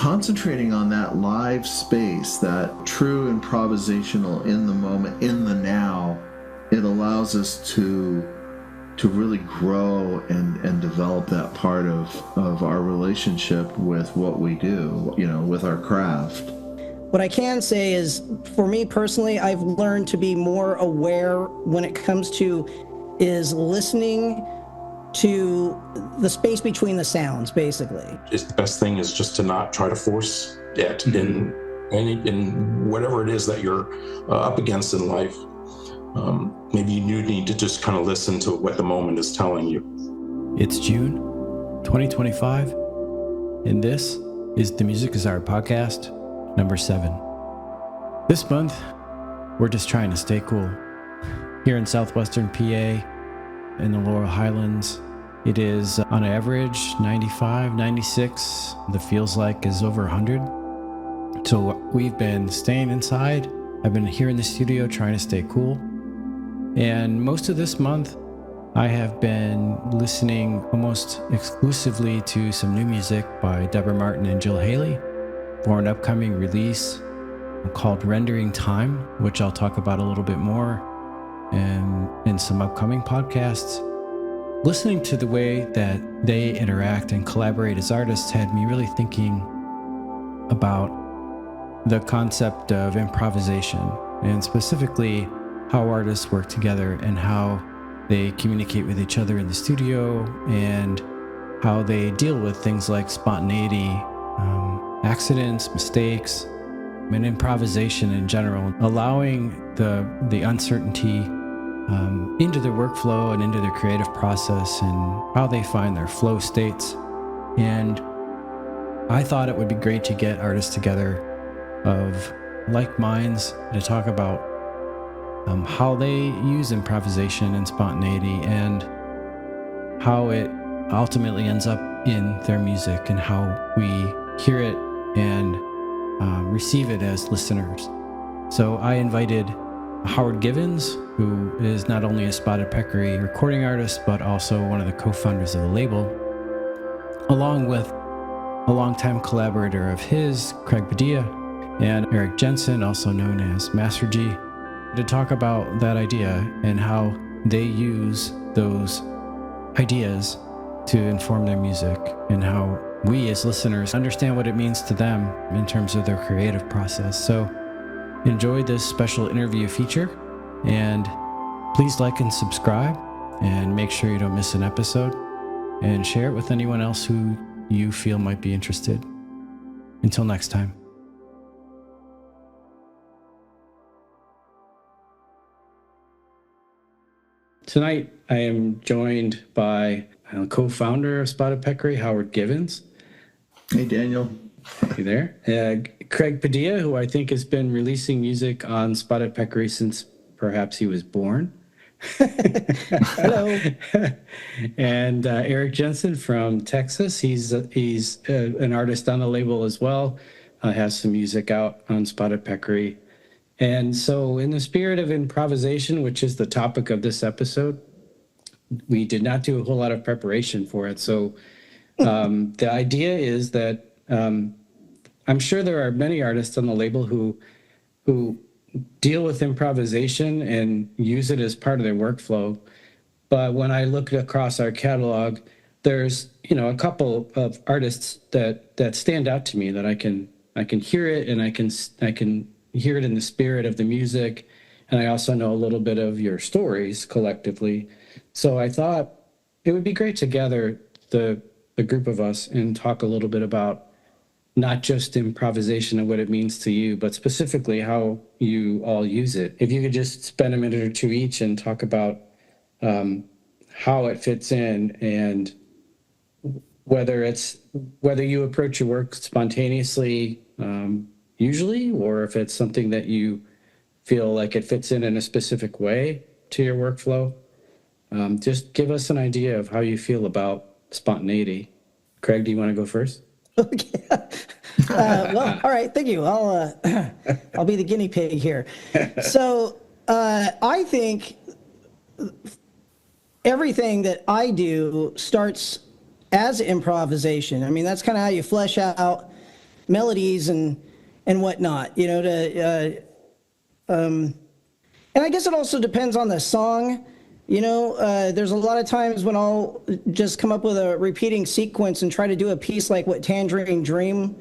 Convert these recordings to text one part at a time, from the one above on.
concentrating on that live space, that true improvisational in the moment, in the now, it allows us to really grow and develop that part of our relationship with what we do, with our craft. What I can say is, for me personally, I've learned to be more aware when it comes to is listening to the space between the sounds, basically. The best thing is just to not try to force it in whatever it is that you're up against in life. Maybe you need to just kind of listen to what the moment is telling you. It's June 2025, and this is the Music is Art podcast, number 7. This month, we're just trying to stay cool. Here in southwestern PA, in the Laurel Highlands, it is on average 95, 96. The feels like is over 100. So we've been staying inside. I've been here in the studio trying to stay cool. And most of this month, I have been listening almost exclusively to some new music by Deborah Martin and Jill Haley for an upcoming release called Rendering Time, which I'll talk about a little bit more in some upcoming podcasts. Listening to the way that they interact and collaborate as artists had me really thinking about the concept of improvisation, and specifically how artists work together and how they communicate with each other in the studio and how they deal with things like spontaneity, accidents, mistakes, and improvisation in general, allowing the uncertainty into their workflow and into their creative process and how they find their flow states. And I thought it would be great to get artists together of like minds to talk about how they use improvisation and spontaneity and how it ultimately ends up in their music and how we hear it and receive it as listeners. So I invited Howard Givens, who is not only a Spotted Peccary recording artist, but also one of the co-founders of the label, along with a longtime collaborator of his, Craig Padilla, and Eric Jensen, also known as Massergy, to talk about that idea and how they use those ideas to inform their music and how we as listeners understand what it means to them in terms of their creative process. So enjoy this special interview feature, and please like and subscribe and make sure you don't miss an episode, and share it with anyone else who you feel might be interested. Until next time. Tonight, I am joined by co-founder of Spotted Peccary, Howard Givens. Hey, Daniel. You there? Craig Padilla, who I think has been releasing music on Spotted Peccary since perhaps he was born. Hello. And Eric Jensen from Texas. He's an artist on the label as well. Has some music out on Spotted Peccary. And so in the spirit of improvisation, which is the topic of this episode, we did not do a whole lot of preparation for it. So the idea is that I'm sure there are many artists on the label who deal with improvisation and use it as part of their workflow. But when I look across our catalog, there's a couple of artists that stand out to me that I can hear it, and I can hear it in the spirit of the music, and I also know a little bit of your stories collectively. So I thought it would be great to gather the group of us and talk a little bit about not just improvisation and what it means to you, but specifically how you all use it. If you could just spend a minute or two each and talk about how it fits in, and whether you approach your work spontaneously usually, or if it's something that you feel like it fits in a specific way to your workflow. Just give us an idea of how you feel about spontaneity. Craig, do you want to go first? Okay. Well, all right. Thank you. I'll be the guinea pig here. So I think everything that I do starts as improvisation. I mean, that's kind of how you flesh out melodies and whatnot, you know, and I guess it also depends on the song. You know, there's a lot of times when I'll just come up with a repeating sequence and try to do a piece like what Tangerine Dream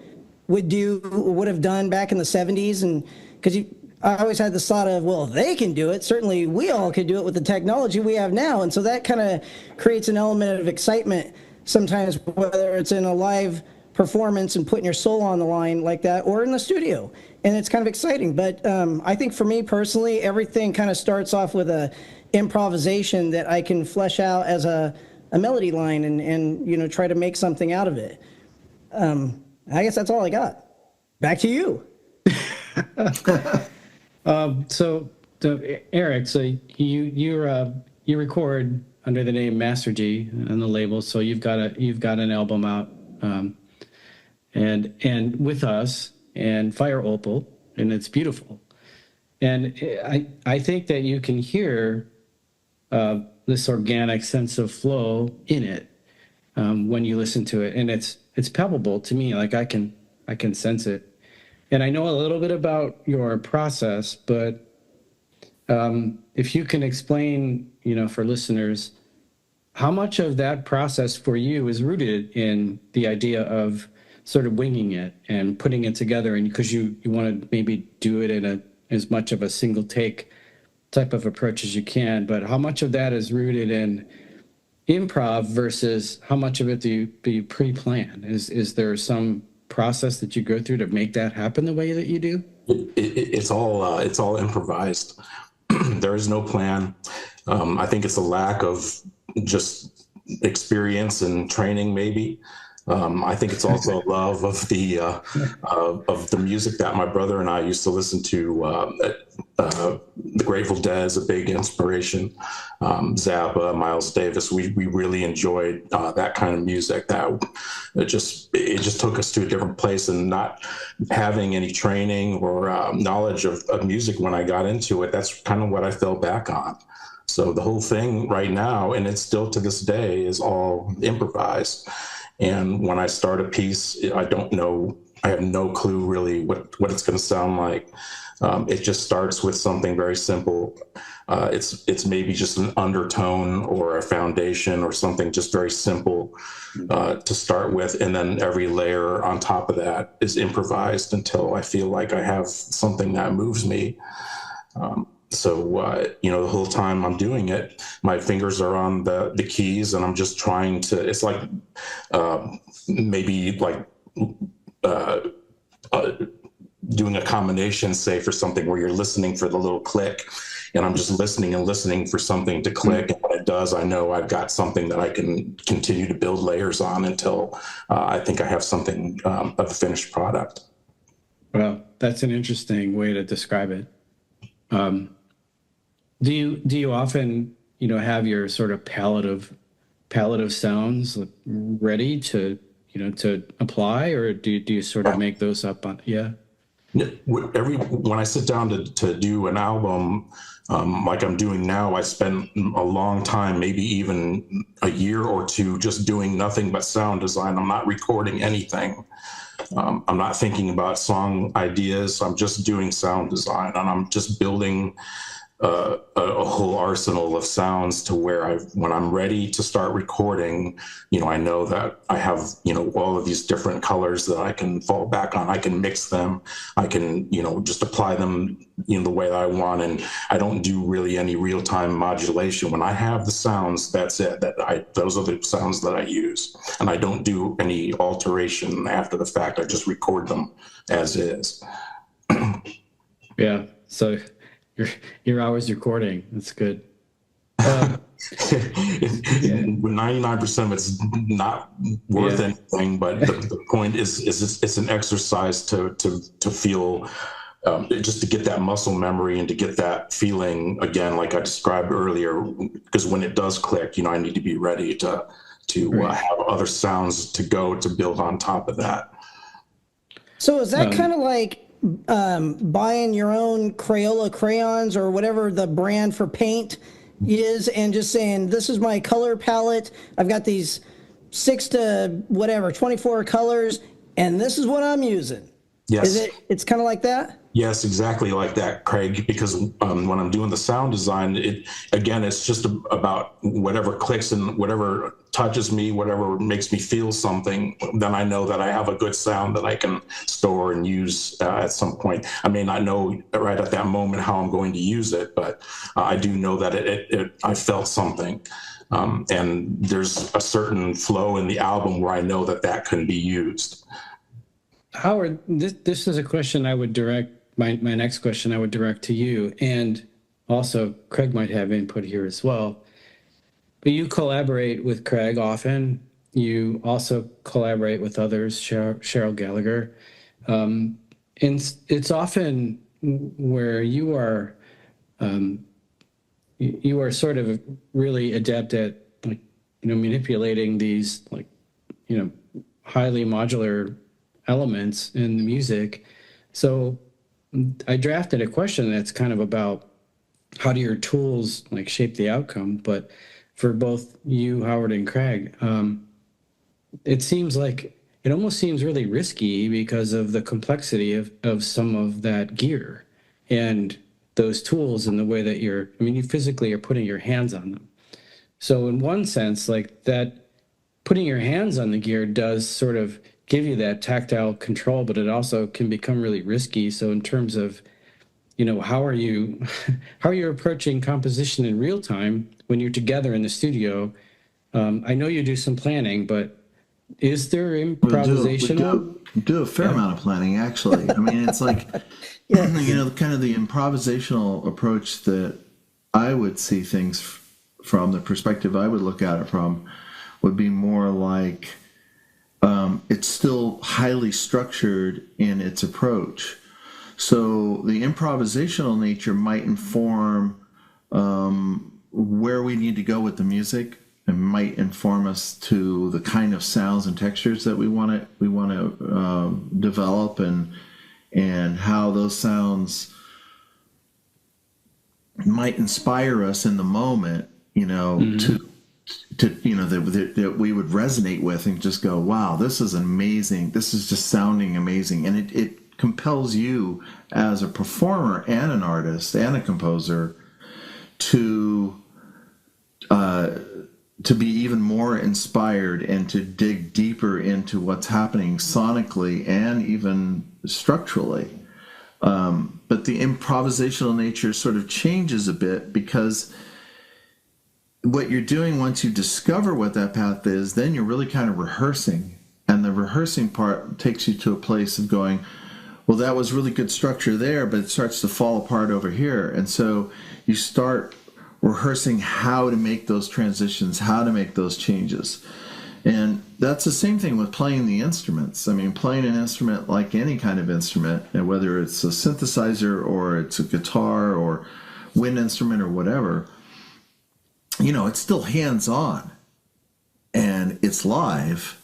would have done back in the 70s. And because I always had this thought of, well, if they can do it, certainly we all could do it with the technology we have now. And so that kind of creates an element of excitement sometimes, whether it's in a live performance and putting your soul on the line like that, or in the studio. And it's kind of exciting. But I think for me personally, everything kind of starts off with a improvisation that I can flesh out as a melody line and you know, try to make something out of it. I guess that's all I got. Back to you. So Eric, so you record under the name Massergy on the label, so you've got an album out, and with us and Fire Opal, and it's beautiful. And I think that you can hear this organic sense of flow in it when you listen to it, and it's palpable to me. Like I can sense it. And I know a little bit about your process, but if you can explain, you know, for listeners, how much of that process for you is rooted in the idea of sort of winging it and putting it together, and because you want to maybe do it in as much of a single take type of approach as you can, but how much of that is rooted in improv versus how much of it do you pre-plan? Is there some process that you go through to make that happen the way that you do? It's all improvised. There is no plan. I think it's a lack of just experience and training, maybe. I think it's also a love of the music that my brother and I used to listen to. The Grateful Dead is a big inspiration. Zappa, Miles Davis. We really enjoyed that kind of music. That it just took us to a different place, and not having any training or knowledge of music when I got into it. That's kind of what I fell back on. So the whole thing right now, and it's still to this day, is all improvised. And when I start a piece, I don't know, I have no clue really what it's going to sound like. It just starts with something very simple. It's maybe just an undertone or a foundation or something just very simple to start with. And then every layer on top of that is improvised until I feel like I have something that moves me. So, you know, the whole time I'm doing it, my fingers are on the keys, and I'm just trying to, it's like maybe like doing a combination, say, for something where you're listening for the little click, and I'm just listening and listening for something to click. And when it does, I know I've got something that I can continue to build layers on until I think I have something of a finished product. Well, that's an interesting way to describe it. Do you often, you know, have your sort of palette of sounds ready to, you know, to apply, or do you sort of make those up on? Yeah. When I sit down to do an album, like I'm doing now, I spend a long time, maybe even a year or two, just doing nothing but sound design. I'm not recording anything. I'm not thinking about song ideas. I'm just doing sound design, and I'm just building a whole arsenal of sounds to where when I'm ready to start recording, you know, I know that I have, you know, all of these different colors that I can fall back on. I can mix them. I can, you know, just apply them, you know, the way that I want. And I don't do really any real-time modulation. When I have the sounds, that's it. Those are the sounds that I use. And I don't do any alteration after the fact. I just record them as is. Yeah. So you're always recording. That's good. 99% of it's not worth anything, but the point is it's an exercise to feel, just to get that muscle memory and to get that feeling again, like I described earlier. Because when it does click, you know, I need to be ready to have other sounds to build on top of that. So is that kind of like buying your own Crayola crayons or whatever the brand for paint is, and just saying, this is my color palette, I've got these 6 to whatever 24 colors, and this is what I'm using. Yes. It's kind of like that? Yes, exactly like that, Craig, because when I'm doing the sound design, it's just about whatever clicks and whatever touches me, whatever makes me feel something, then I know that I have a good sound that I can store and use at some point. I may not know right at that moment how I'm going to use it, but I do know that I felt something. And there's a certain flow in the album where I know that can be used. Howard, this is a question I would direct, my next question I would direct to you, and also Craig might have input here as well. But you collaborate with Craig often. You also collaborate with others, Cheryl Gallagher. And it's often where you are sort of really adept at, like, manipulating these, like, highly modular elements in the music. So I drafted a question that's kind of about how do your tools like shape the outcome, but for both you, Howard, and Craig, it almost seems really risky because of the complexity of some of that gear and those tools and the way that you physically are putting your hands on them. So in one sense, like that, putting your hands on the gear does sort of give you that tactile control, but it also can become really risky. So in terms of, how are you approaching composition in real time when you're together in the studio? I know you do some planning, but is there improvisation? We do a fair amount of planning, actually. I mean, it's like, kind of the improvisational approach that I would see things from, the perspective I would look at it from, would be more like, it's still highly structured in its approach. So the improvisational nature might inform where we need to go with the music, and might inform us to the kind of sounds and textures that we want to develop, and how those sounds might inspire us in the moment, that we would resonate with and just go, wow, this is amazing. This is just sounding amazing. And it compels you as a performer and an artist and a composer to be even more inspired and to dig deeper into what's happening sonically and even structurally. But the improvisational nature sort of changes a bit, because what you're doing once you discover what that path is, then you're really kind of rehearsing. And the rehearsing part takes you to a place of going, well, that was really good structure there, but it starts to fall apart over here. And so you start rehearsing how to make those transitions, how to make those changes. And that's the same thing with playing the instruments. I mean, playing an instrument like any kind of instrument, and whether it's a synthesizer or it's a guitar or wind instrument or whatever, it's still hands-on and it's live,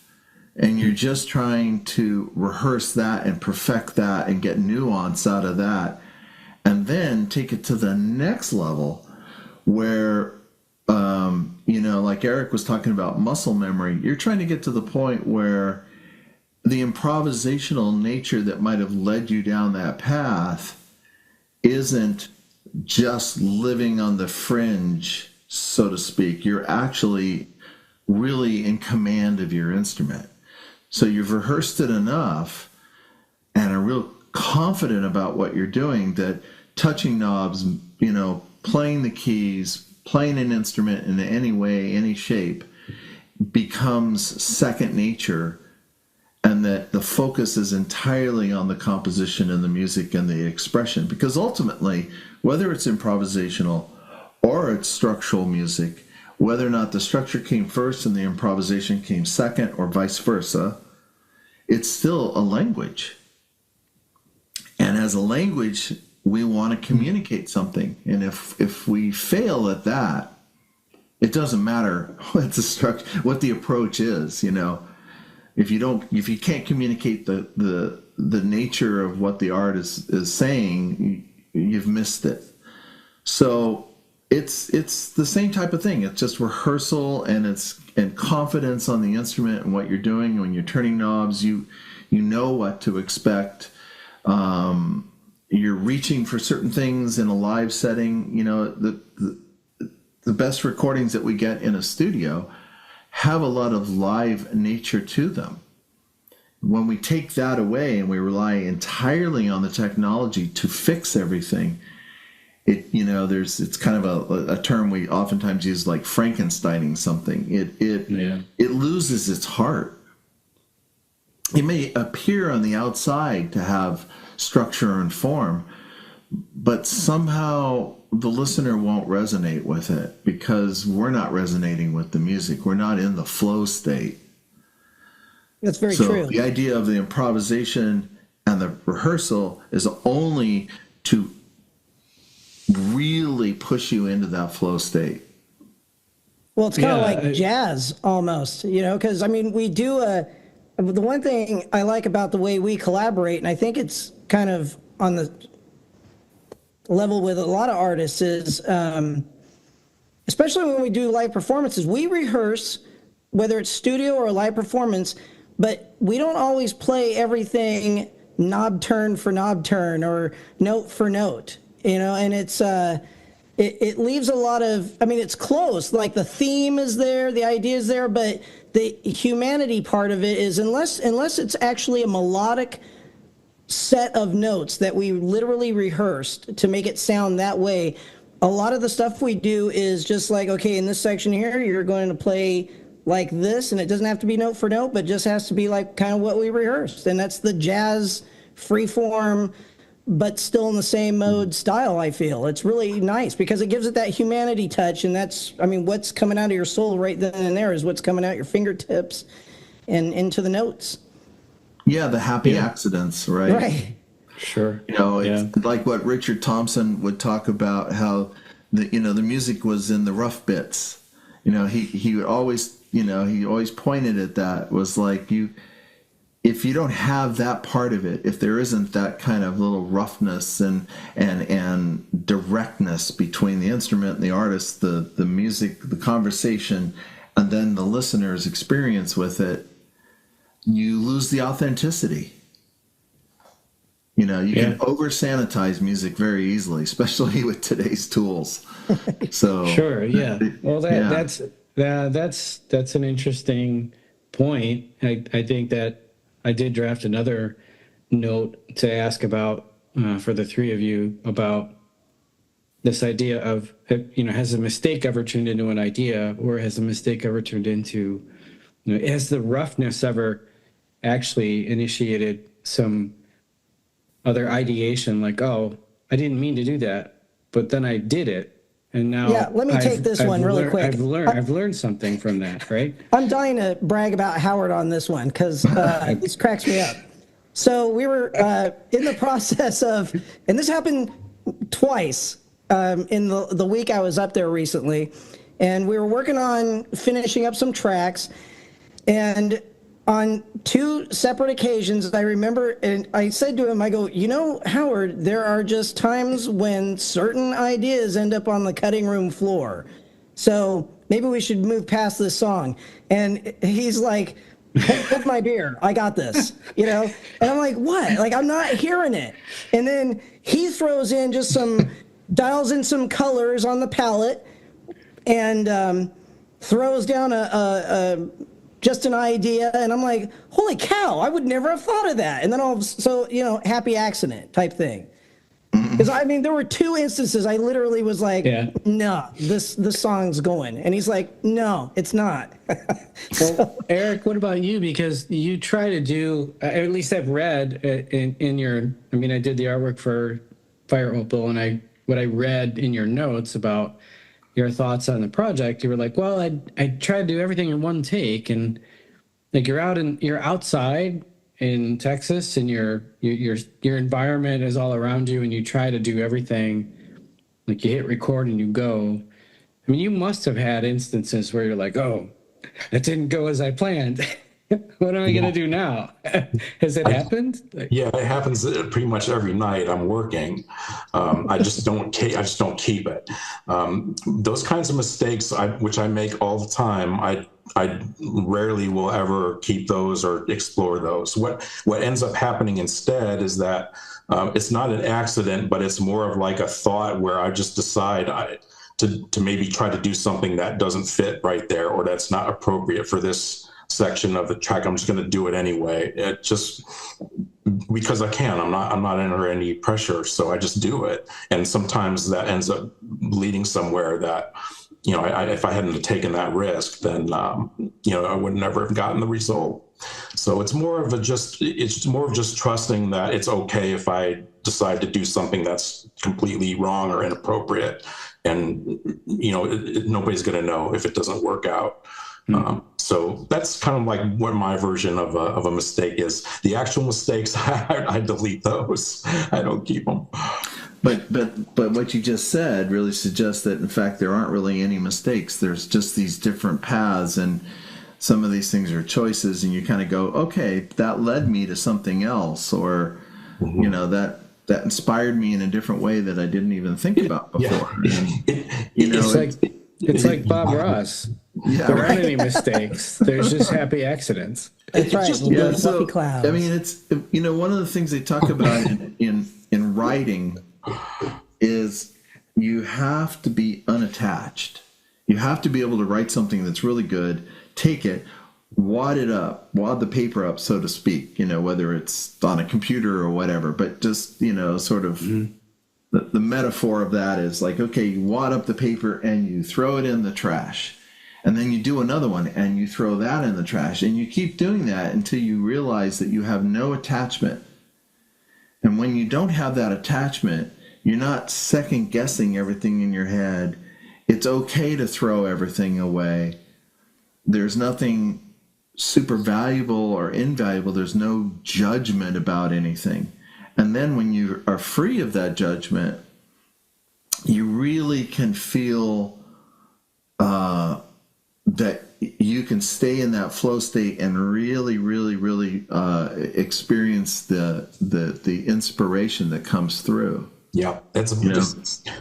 and you're just trying to rehearse that and perfect that and get nuance out of that, and then take it to the next level where, like Eric was talking about muscle memory, you're trying to get to the point where the improvisational nature that might have led you down that path isn't just living on the fringe, so to speak. You're actually really in command of your instrument. So you've rehearsed it enough and are real confident about what you're doing that touching knobs, playing the keys, playing an instrument in any way, any shape, becomes second nature, and that the focus is entirely on the composition and the music and the expression. Because ultimately, whether it's improvisational or it's structural music, whether or not the structure came first and the improvisation came second, or vice versa, it's still a language. And as a language, we want to communicate something. And if we fail at that, it doesn't matter what the approach is. If you can't communicate the nature of what the art is saying, you've missed it. So it's the same type of thing. It's just rehearsal and confidence on the instrument and what you're doing. When you're turning knobs, you You know what to expect. You're reaching for certain things in a live setting. You know, the best recordings that we get in a studio have a lot of live nature to them. When we take that away and we rely entirely on the technology to fix everything, it's kind of a term we oftentimes use, like Frankensteining something. It loses its heart. It may appear on the outside to have structure and form, but somehow the listener won't resonate with it because we're not resonating with the music. We're not in the flow state. That's very true. The idea of the improvisation and the rehearsal is only to really push you into that flow state. Well, it's kind of like jazz almost, because I mean, we do the one thing I like about the way we collaborate, and I think it's kind of on the level with a lot of artists, is especially when we do live performances, we rehearse, whether it's studio or a live performance, but we don't always play everything knob turn for knob turn or note for note, and it's it leaves a lot of, I mean, it's close, like the theme is there, the idea is there, but the humanity part of it is, unless it's actually a melodic set of notes that we literally rehearsed to make it sound that way, a lot of the stuff we do is just like, okay, in this section here, you're going to play like this, and it doesn't have to be note for note, but just has to be like kind of what we rehearsed. And that's the jazz freeform, but still in the same mode style. I feel it's really nice because it gives it that humanity touch. And that's, I mean, what's coming out of your soul right then and there is what's coming out your fingertips and into the notes. Yeah, the happy accidents, right? Right. Sure. It's like what Richard Thompson would talk about, how the music was in the rough bits. He would always, he always pointed at that, was like, if you don't have that part of it, if there isn't that kind of little roughness and directness between the instrument and the artist, the music, the conversation, and then the listener's experience with it, you lose the authenticity. You can over-sanitize music very easily, especially with today's tools. So sure, yeah. Well, that's an interesting point. I think that I did draft another note to ask about for the three of you about this idea of, has a mistake ever turned into an idea, or has a mistake ever turned into, has the roughness ever actually initiated some other ideation, like, oh, I didn't mean to do that, but then I did it. And now, let me take this one really quick. I've learned something from that, right? I'm dying to brag about Howard on this one because this cracks me up. So we were in the process of, and this happened twice in the week I was up there recently, and we were working on finishing up some tracks, and on two separate occasions, I remember, and I said to him, I go, Howard, there are just times when certain ideas end up on the cutting room floor. So maybe we should move past this song. And he's like, hold my beer. I got this, And I'm like, what? Like, I'm not hearing it. And then he throws in just dials in some colors on the palette and throws down just an idea, and I'm like, holy cow, I would never have thought of that. And then happy accident type thing. Because I mean, there were two instances I literally was like, no, this song's going. And he's like, no, it's not. Well, Eric, what about you? Because you try to do, at least I've read in your, I mean, I did the artwork for Fire Opal, and what I read in your notes about your thoughts on the project, you were like, well, I try to do everything in one take, and like you're outside in Texas, and your environment is all around you, and you try to do everything, like you hit record and you go. I mean, you must have had instances where you're like, oh, that didn't go as I planned. What am I going to do now? Has it happened? Yeah, it happens pretty much every night I'm working. I just don't keep it. Those kinds of mistakes, which I make all the time, I rarely will ever keep those or explore those. What ends up happening instead is that it's not an accident, but it's more of like a thought where I just decide to maybe try to do something that doesn't fit right there, or that's not appropriate for this section of the track. I'm just going to do it anyway. It just because I can. I'm not under any pressure, so I just do it. And sometimes that ends up leading somewhere that, you know, if I hadn't taken that risk, then you know, I would never have gotten the result. So it's more of just trusting that it's okay if I decide to do something that's completely wrong or inappropriate, and you know, nobody's going to know if it doesn't work out. So that's kind of like what my version of a mistake is. The actual mistakes, I delete those. I don't keep them. But what you just said really suggests that in fact there aren't really any mistakes. There's just these different paths, and some of these things are choices, and you kind of go, okay, that led me to something else, or you know, that inspired me in a different way that I didn't even think about before. Yeah. It's like Bob Ross. Yeah, there aren't any mistakes. There's just happy accidents. That's right. Yeah, so, clouds. I mean, it's, you know, one of the things they talk about in writing is you have to be unattached. You have to be able to write something that's really good, take it, wad the paper up, so to speak, you know, whether it's on a computer or whatever, but just, you know, sort of the metaphor of that is like, okay, you wad up the paper and you throw it in the trash. And then you do another one and you throw that in the trash. And you keep doing that until you realize that you have no attachment. And when you don't have that attachment, you're not second guessing everything in your head. It's okay to throw everything away. There's nothing super valuable or invaluable. There's no judgment about anything. And then when you are free of that judgment, you really can feel that you can stay in that flow state and really, really, really experience the inspiration that comes through. Yeah, that's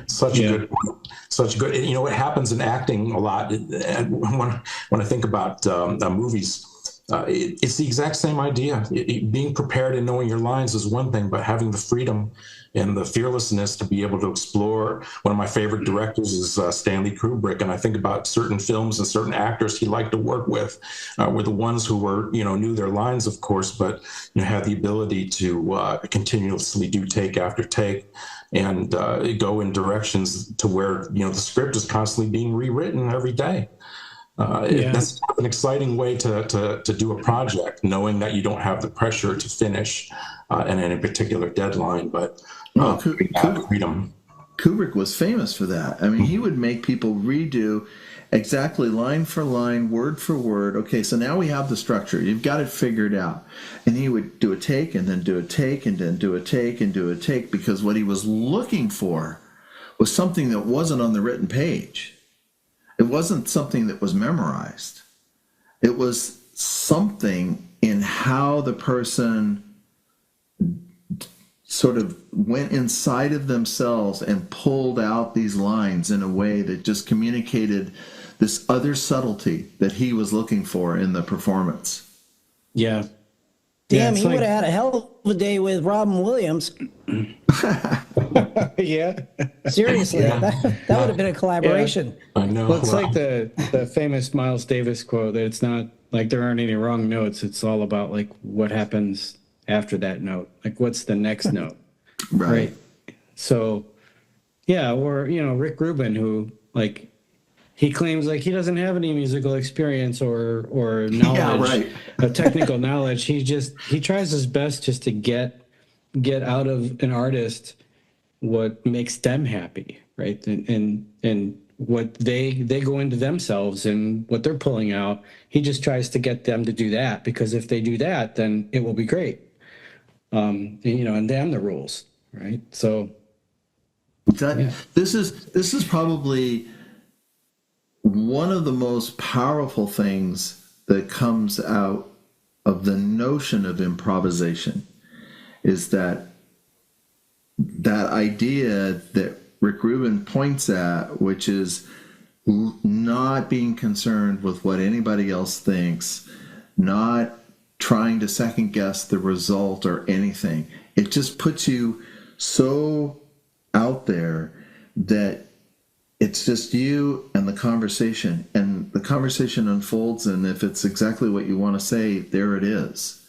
such a good. You know, what happens in acting a lot. When I think about movies, it's the exact same idea. Being prepared and knowing your lines is one thing, but having the freedom and the fearlessness to be able to explore. One of my favorite directors is Stanley Kubrik, and I think about certain films and certain actors he liked to work with were the ones who were, you know, knew their lines, of course, but you know, had the ability to continuously do take after take and go in directions to where, you know, the script is constantly being rewritten every day. That's an exciting way to do a project, knowing that you don't have the pressure to finish in any particular deadline, but freedom. Kubrik was famous for that. I mean, he would make people redo exactly line for line, word for word. Okay, so now we have the structure. You've got it figured out. And he would do a take and then do a take and then do a take and do a take, because what he was looking for was something that wasn't on the written page. It wasn't something that was memorized. It was something in how the person sort of went inside of themselves and pulled out these lines in a way that just communicated this other subtlety that he was looking for in the performance. Yeah. Damn, he would have had a hell of a day with Robin Williams. Yeah. Seriously, that would have been a collaboration. Yeah. I know. Well, it's like the famous Miles Davis quote that it's not like there aren't any wrong notes. It's all about like what happens after that note. Like what's the next note? Right. So, yeah, or, you know, Rick Rubin, who like he claims like he doesn't have any musical experience or knowledge, technical knowledge. He tries his best just to get out of an artist what makes them happy, right? And what they go into themselves and what they're pulling out. He just tries to get them to do that, because if they do that, then it will be great. You know, and damn the rules, right? So this is probably one of the most powerful things that comes out the notion of improvisation is that idea that Rick Rubin points at, which is not being concerned with what anybody else thinks, not trying to second guess the result or anything. It just puts you so out there that it's just you and the conversation unfolds, and if it's exactly what you want to say, there it is,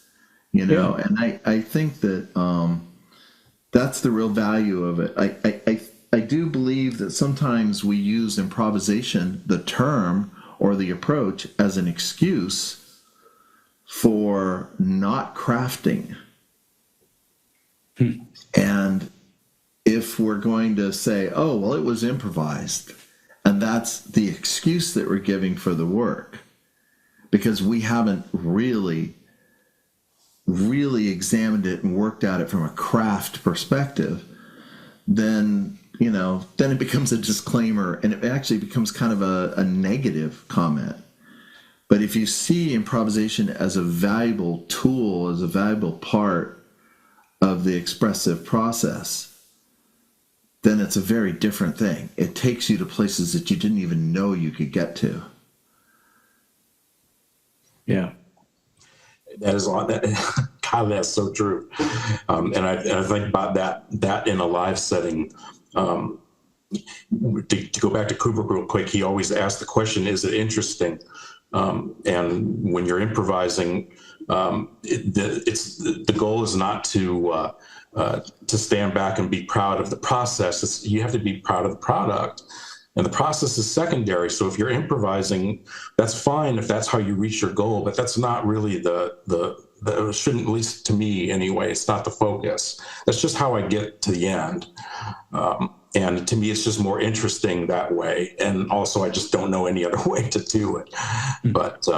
Yeah. And I think that that's the real value of it. I do believe that sometimes we use improvisation, the term or the approach, as an excuse for not crafting. And if we're going to say, oh, well, it was improvised, and that's the excuse that we're giving for the work, because we haven't really examined it and worked at it from a craft perspective, then it becomes a disclaimer, and it actually becomes kind of a negative comment. But if you see improvisation as a valuable tool, as a valuable part of the expressive process, then it's a very different thing. It takes you to places that you didn't even know you could get to. Yeah. That is a lot. God, that's so true. And I think about that in a live setting. To go back to Kubrik real quick, he always asked the question, is it interesting? And when you're improvising, the goal is not to stand back and be proud of the process. You have to be proud of the product, and the process is secondary. So if you're improvising, that's fine if that's how you reach your goal, but that's not really the shouldn't, at least to me anyway, it's not the focus. That's just how I get to the end. And to me, it's just more interesting that way. And also, I just don't know any other way to do it. But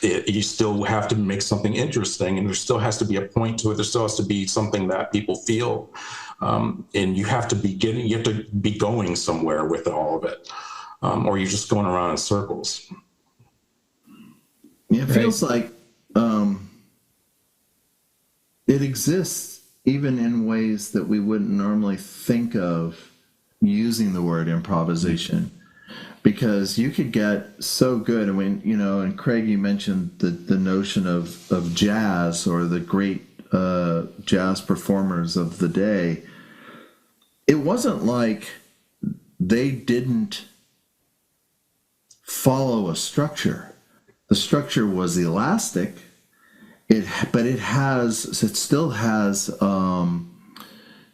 you still have to make something interesting, and there still has to be a point to it. There still has to be something that people feel. And you have to be going somewhere with all of it, or you're just going around in circles. Yeah, it feels like it exists even in ways that we wouldn't normally think of using the word improvisation, because you could get so good. I mean, and Craig, you mentioned the notion of jazz, or the great jazz performers of the day. It wasn't like they didn't follow a structure. The structure was elastic. But it still has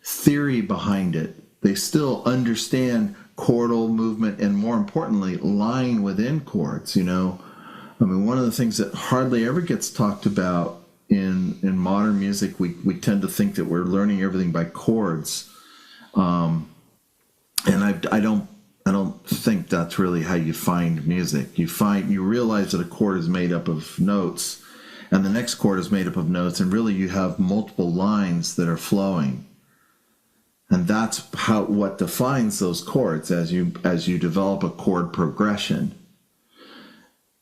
theory behind it. They still understand chordal movement, and more importantly, line within chords. I mean, one of the things that hardly ever gets talked about in modern music, we tend to think that we're learning everything by chords, and I don't think that's really how you find music. You realize that a chord is made up of notes, and the next chord is made up of notes, and really you have multiple lines that are flowing. And that's what defines those chords as you develop a chord progression.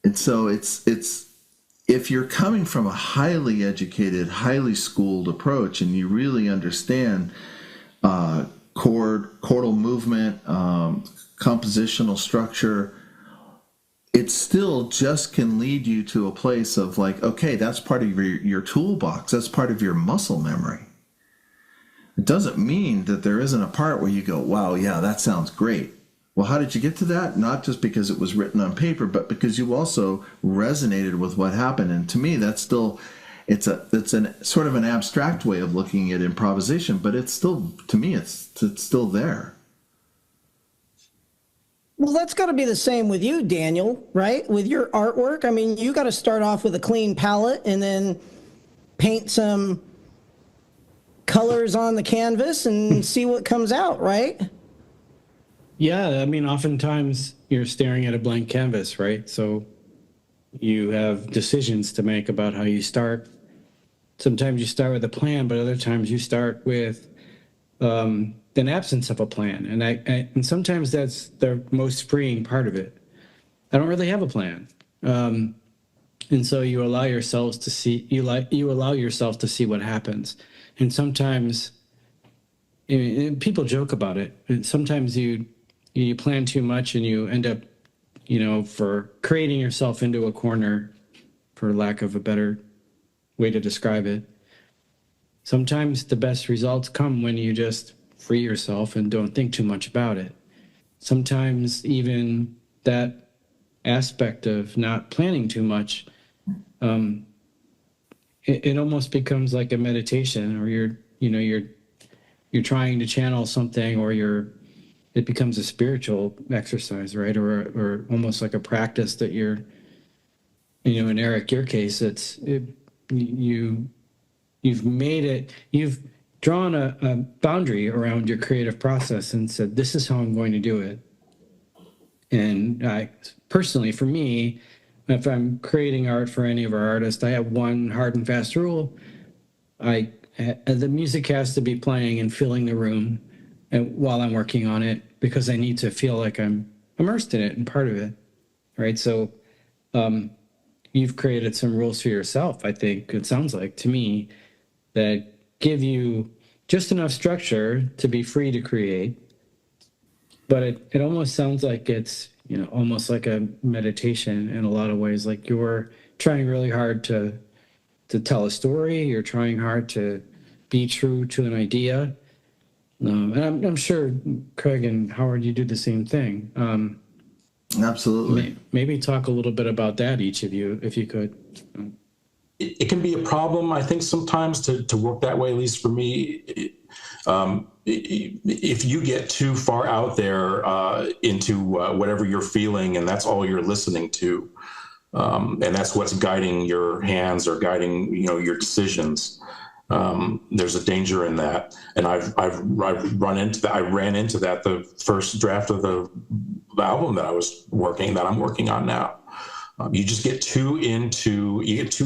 And so it's if you're coming from a highly educated, highly schooled approach, and you really understand chordal movement, compositional structure, it still just can lead you to a place of like, okay, that's part of your toolbox. That's part of your muscle memory. It doesn't mean that there isn't a part where you go, wow, yeah, that sounds great. Well, how did you get to that? Not just because it was written on paper, but because you also resonated with what happened. And to me, that's still, it's an sort of an abstract way of looking at improvisation, but it's still, to me, it's still there. Well, that's got to be the same with you, Daniel, right? With your artwork. I mean, you got to start off with a clean palette and then paint some colors on the canvas and see what comes out, right? Yeah, I mean, oftentimes you're staring at a blank canvas, right? So you have decisions to make about how you start. Sometimes you start with a plan, but other times you start with an absence of a plan. And sometimes that's the most freeing part of it. I don't really have a plan. And so you allow yourselves to see, you allow yourself to see what happens. And sometimes, and people joke about it, and sometimes you plan too much and you end up, for creating yourself into a corner, for lack of a better way to describe it. Sometimes the best results come when you just free yourself and don't think too much about it. Sometimes even that aspect of not planning too much, it almost becomes like a meditation, or you're trying to channel something, or it becomes a spiritual exercise, right? Or almost like a practice that you're, in Eric, your case, you've drawn a boundary around your creative process and said, this is how I'm going to do it. And I personally, for me, if I'm creating art for any of our artists, I have one hard and fast rule. The music has to be playing and filling the room while I'm working on it, because I need to feel like I'm immersed in it and part of it, right? So you've created some rules for yourself, I think, it sounds like to me, that give you just enough structure to be free to create. But it almost sounds like it's, almost like a meditation in a lot of ways. Like you're trying really hard to tell a story. You're trying hard to be true to an idea. And I'm sure Craig and Howard, you do the same thing. Absolutely. Maybe talk a little bit about that, each of you, if you could. It can be a problem, I think, sometimes to work that way, at least for me. If you get too far out there into whatever you're feeling, and that's all you're listening to, and that's what's guiding your hands or guiding, your decisions, there's a danger in that. And I've run into that. I ran into that the first draft of the album that I'm working on now. You just get too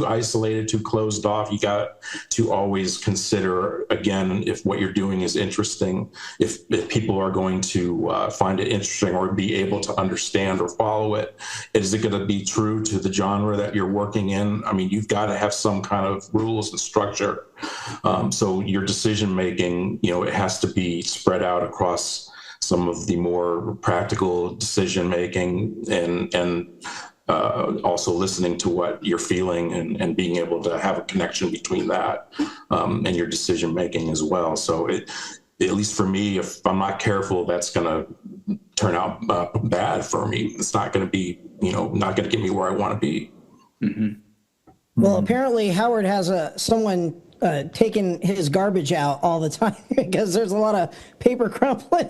isolated, too closed off. You got to always consider, again, if what you're doing is interesting, if people are going to find it interesting or be able to understand or follow it. Is it going to be true to the genre that you're working in? I mean, you've got to have some kind of rules and structure. So your decision making, it has to be spread out across some of the more practical decision making, and also listening to what you're feeling and being able to have a connection between that and your decision making as well. So at least for me, if I'm not careful, that's going to turn out bad for me. It's not going to be, not going to get me where I want to be. Mm-hmm. Well, apparently Howard has someone taking his garbage out all the time, because there's a lot of paper crumpling.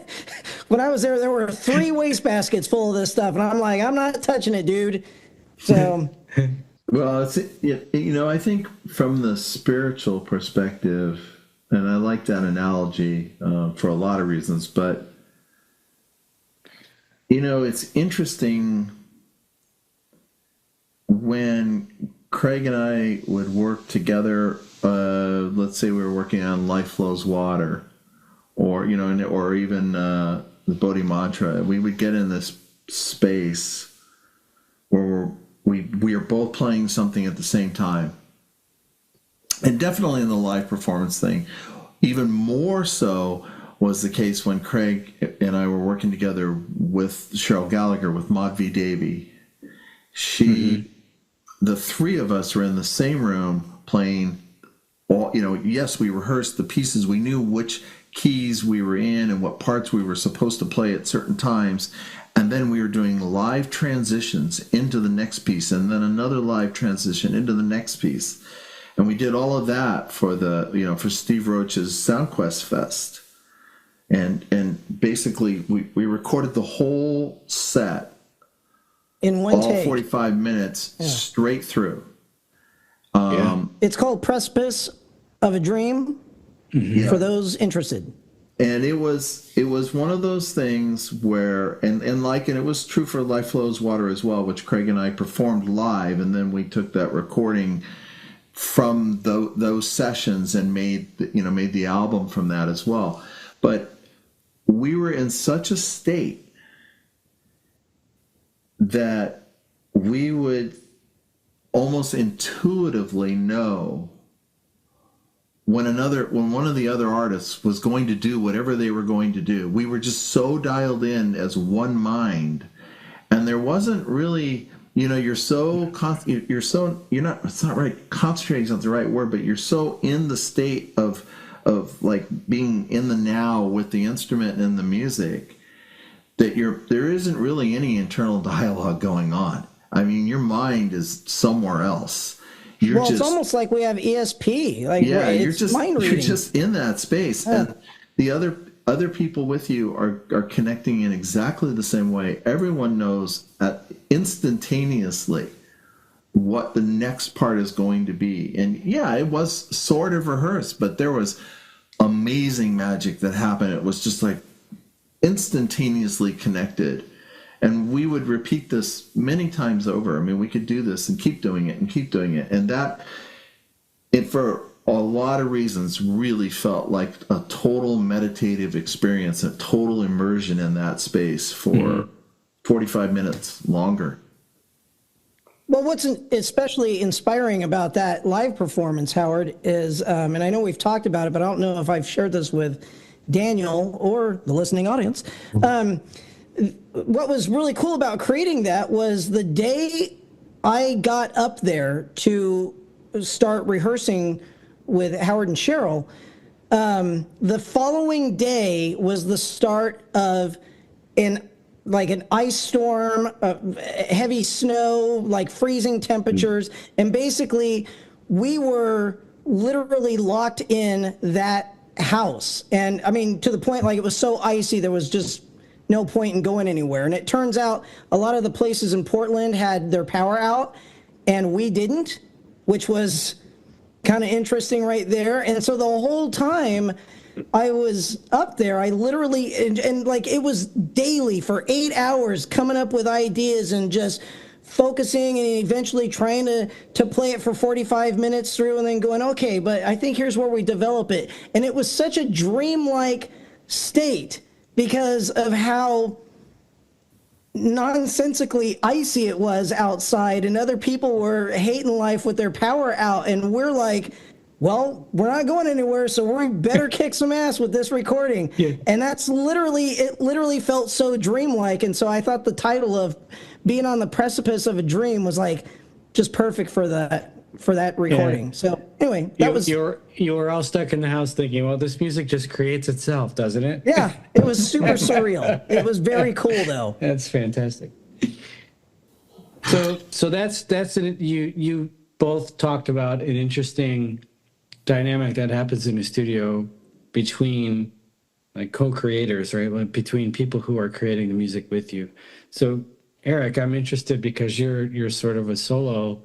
When I was there were 3 wastebaskets full of this stuff, and I'm like, I'm not touching it, dude. So, well, I think from the spiritual perspective, and I like that analogy for a lot of reasons, but it's interesting when Craig and I would work together. Let's say we were working on Life Flows Water, or or even the Bodhi Mantra. We would get in this space where we are both playing something at the same time, and definitely in the live performance thing. Even more so was the case when Craig and I were working together with Cheryl Gallagher with Maud V. Davey. The 3 of us were in the same room playing. Yes, we rehearsed the pieces. We knew which keys we were in and what parts we were supposed to play at certain times. And then we were doing live transitions into the next piece, and then another live transition into the next piece. And we did all of that for for Steve Roach's SoundQuest Fest. And basically we recorded the whole set in one all take. 45 minutes straight through. It's called Precipice of a Dream, for those interested. And it was one of those things where, and it was true for Life Flows Water as well, which Craig and I performed live, and then we took that recording from those sessions and made the album from that as well. But we were in such a state that we would almost intuitively know when one of the other artists was going to do whatever they were going to do. We were just so dialed in as one mind, and there wasn't really, it's not right, concentrating is not the right word, but you're so in the state of like being in the now with the instrument and the music that there isn't really any internal dialogue going on. I mean, your mind is somewhere else. It's almost like we have ESP. Like, yeah, it's you're just in that space, and the other people with you are connecting in exactly the same way. Everyone knows instantaneously what the next part is going to be, and yeah, it was sort of rehearsed, but there was amazing magic that happened. It was just like instantaneously connected. And we would repeat this many times over. I mean, we could do this and keep doing it and keep doing it. And it for a lot of reasons really felt like a total meditative experience, a total immersion in that space for 45 minutes longer. Well, what's especially inspiring about that live performance, Howard, is, and I know we've talked about it, but I don't know if I've shared this with Daniel or the listening audience. What was really cool about creating that was the day I got up there to start rehearsing with Howard and Cheryl, the following day was the start of an ice storm, heavy snow, like freezing temperatures. And basically we were literally locked in that house. And I mean, to the point, like, it was so icy, there was just no point in going anywhere. And it turns out a lot of the places in Portland had their power out and we didn't, which was kind of interesting right there. And so the whole time I was up there, I literally, and like, it was daily for 8 hours coming up with ideas and just focusing and eventually trying to play it for 45 minutes through and then going, okay, but I think here's where we develop it. And it was such a dreamlike state because of how nonsensically icy it was outside, and other people were hating life with their power out, and we're like, well, we're not going anywhere, so we better kick some ass with this recording. Yeah. And it literally felt so dreamlike. And so I thought the title of Being on the Precipice of a Dream was like just perfect for that recording. Yeah. So anyway, you were all stuck in the house thinking, well, this music just creates itself, doesn't it? Yeah, it was super surreal. It was very cool, though. That's fantastic. So that's you both talked about an interesting dynamic that happens in the studio between like co-creators, right? Like between people who are creating the music with you. So Eric, I'm interested because you're sort of a solo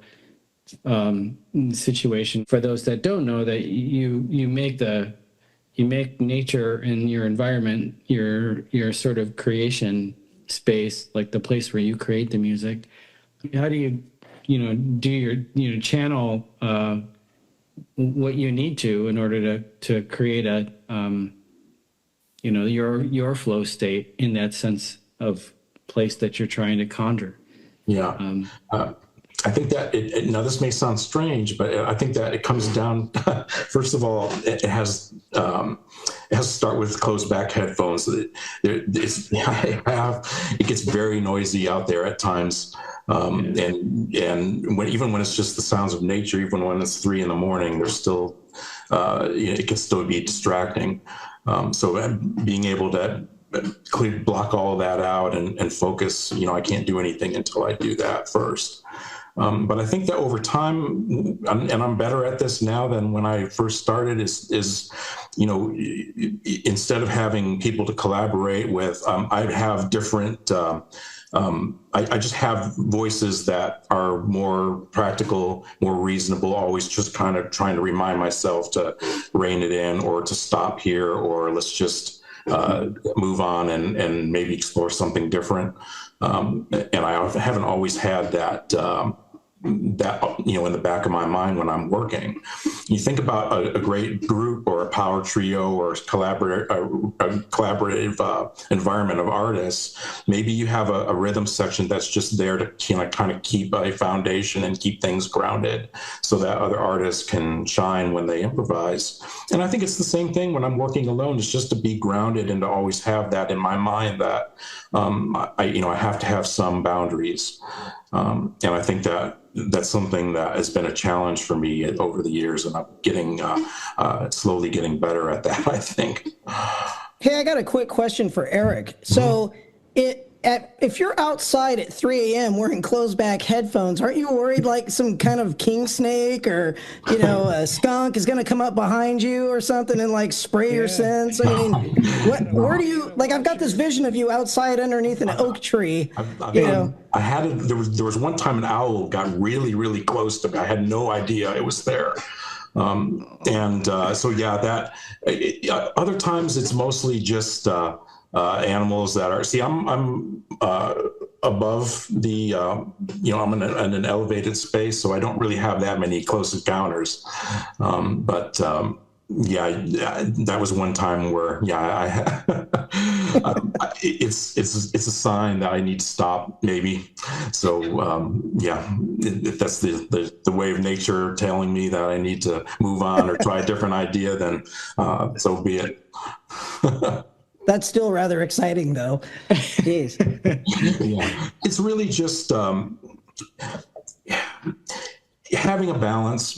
situation. For those that don't know, that you make nature and your environment your sort of creation space, like the place where you create the music. How do you do your channel what you need to in order to create a your flow state in that sense of place that you're trying to conjure? Yeah. I think that now this may sound strange, but I think that it comes down. First of all, it has to start with closed back headphones. It gets very noisy out there at times, and even when it's just the sounds of nature, even when it's 3 a.m, there's still it can still be distracting. So being able to block all of that out and focus, I can't do anything until I do that first. But I think that over time, and I'm better at this now than when I first started, is instead of having people to collaborate with, I have different, I just have voices that are more practical, more reasonable, always just kind of trying to remind myself to rein it in or to stop here, or let's just move on and maybe explore something different. And I haven't always had that that, in the back of my mind when I'm working. You think about a great group or a power trio or a collaborative environment of artists. Maybe you have a rhythm section that's just there to kind of keep a foundation and keep things grounded so that other artists can shine when they improvise. And I think it's the same thing when I'm working alone. It's just to be grounded and to always have that in my mind that I have to have some boundaries. And I think that's something that has been a challenge for me over the years, and I'm getting slowly getting better at that, I think. Hey, I got a quick question for Eric. So if you're outside at 3 a.m. wearing closed-back headphones, aren't you worried like some kind of king snake or, a skunk is going to come up behind you or something and like spray your scents? I mean, where do you, like, I've got this vision of you outside underneath an oak tree, there was one time an owl got really, really close to me. I had no idea it was there. Other times it's mostly just, animals that are, I'm above the, I'm in an elevated space, so I don't really have that many close encounters. That was one time where, it's a sign that I need to stop, maybe. So, if that's the way of nature telling me that I need to move on or try a different idea, then so be it. That's still rather exciting, though. Jeez. Yeah, it's really just having a balance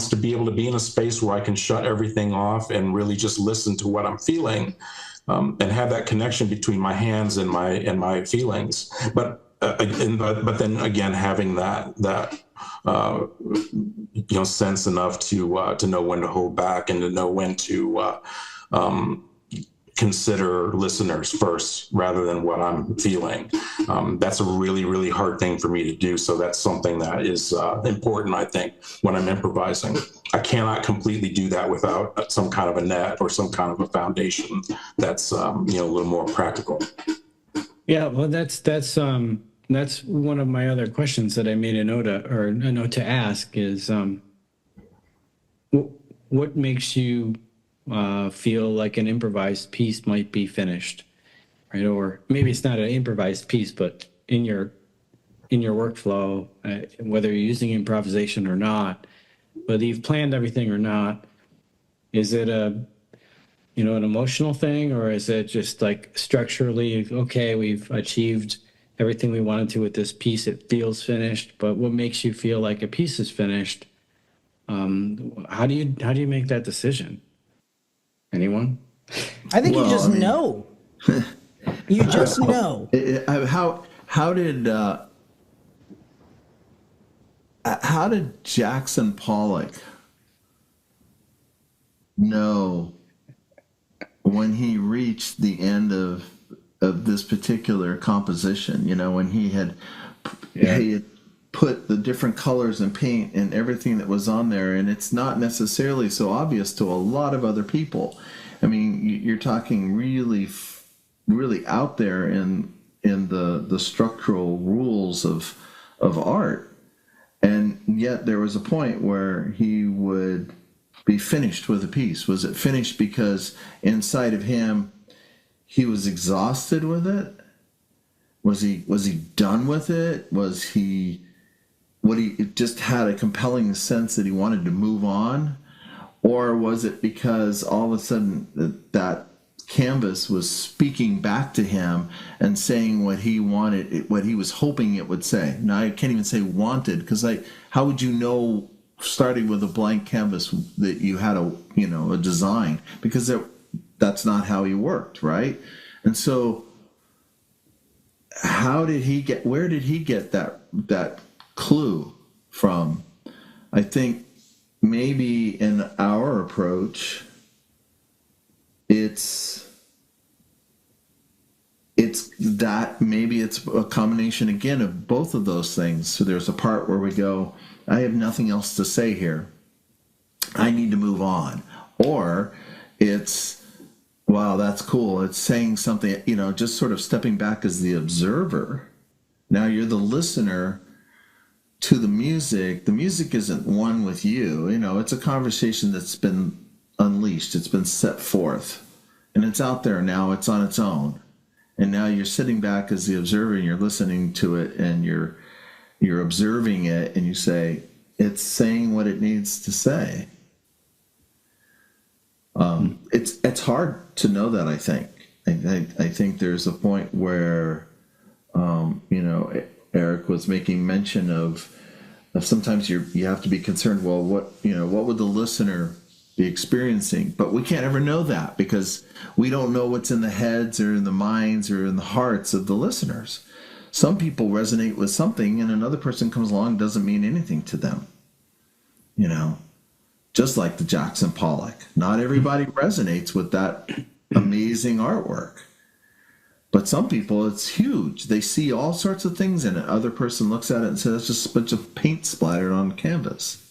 to be able to be in a space where I can shut everything off and really just listen to what I'm feeling, and have that connection between my hands and my feelings. But then again, having that sense enough to know when to hold back and to know when to consider listeners first rather than what I'm feeling. That's a really, really hard thing for me to do. So that's something that is important, I think, when I'm improvising. I cannot completely do that without some kind of a net or some kind of a foundation that's a little more practical. Yeah, well, that's one of my other questions that I made a note to ask is what makes you feel like an improvised piece might be finished, right? Or maybe it's not an improvised piece, but in your workflow, whether you're using improvisation or not, whether you've planned everything or not, is it an emotional thing, or is it just like structurally, okay, we've achieved everything we wanted to with this piece, it feels finished, but what makes you feel like a piece is finished? How do you make that decision? Anyone? I think you just know. You just know. How did Jackson Pollock know when he reached the end of this particular composition? When he had put the different colors and paint and everything that was on there, and it's not necessarily so obvious to a lot of other people. I mean, you're talking really, really out there in the structural rules of art, and yet there was a point where he would be finished with a piece. Was it finished because inside of him he was exhausted with it? Was he done with it? Was he just had a compelling sense that he wanted to move on? Or was it because all of a sudden that canvas was speaking back to him and saying what he wanted, what he was hoping it would say? Now, I can't even say wanted, because how would you know, starting with a blank canvas, that you had a design? Because that's not how he worked, right? And so where did he get that clue from? I think maybe in our approach, it's that maybe it's a combination again of both of those things. So there's a part where we go, I have nothing else to say here, I need to move on. Or it's, wow, that's cool, it's saying something, just sort of stepping back as the observer. Now you're the listener to the music isn't one with you. You know, it's a conversation that's been unleashed. It's been set forth. And it's out there now. It's on its own. And now you're sitting back as the observer and you're listening to it and you're observing it and you say, it's saying what it needs to say. It's hard to know that, I think. I think there's a point where, you know, Eric was making mention of sometimes you have to be concerned, well, what would the listener be experiencing? But we can't ever know that because we don't know what's in the heads or in the minds or in the hearts of the listeners. Some people resonate with something and another person comes along and doesn't mean anything to them. You know, just like the Jackson Pollock. Not everybody resonates with that amazing artwork. But some people, it's huge. They see all sorts of things in it. Other person looks at it and says, it's just a bunch of paint splattered on canvas.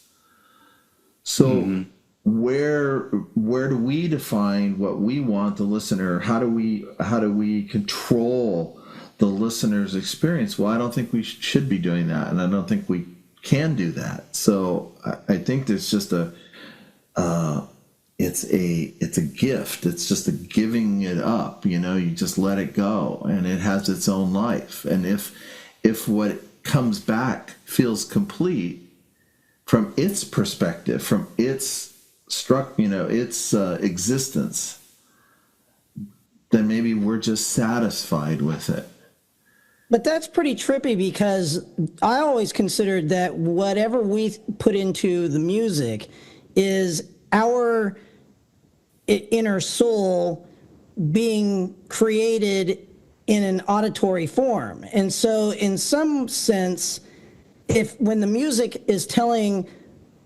So where do we define what we want the listener? How do we control the listener's experience? Well, I don't think we should be doing that, and I don't think we can do that. So I think there's just it's a gift. It's just a giving it up. You know, you just let it go, and it has its own life. And if what comes back feels complete from its perspective, from its existence, then maybe we're just satisfied with it. But that's pretty trippy because I always considered that whatever we put into the music is our inner soul being created in an auditory form. And so in some sense, when the music is telling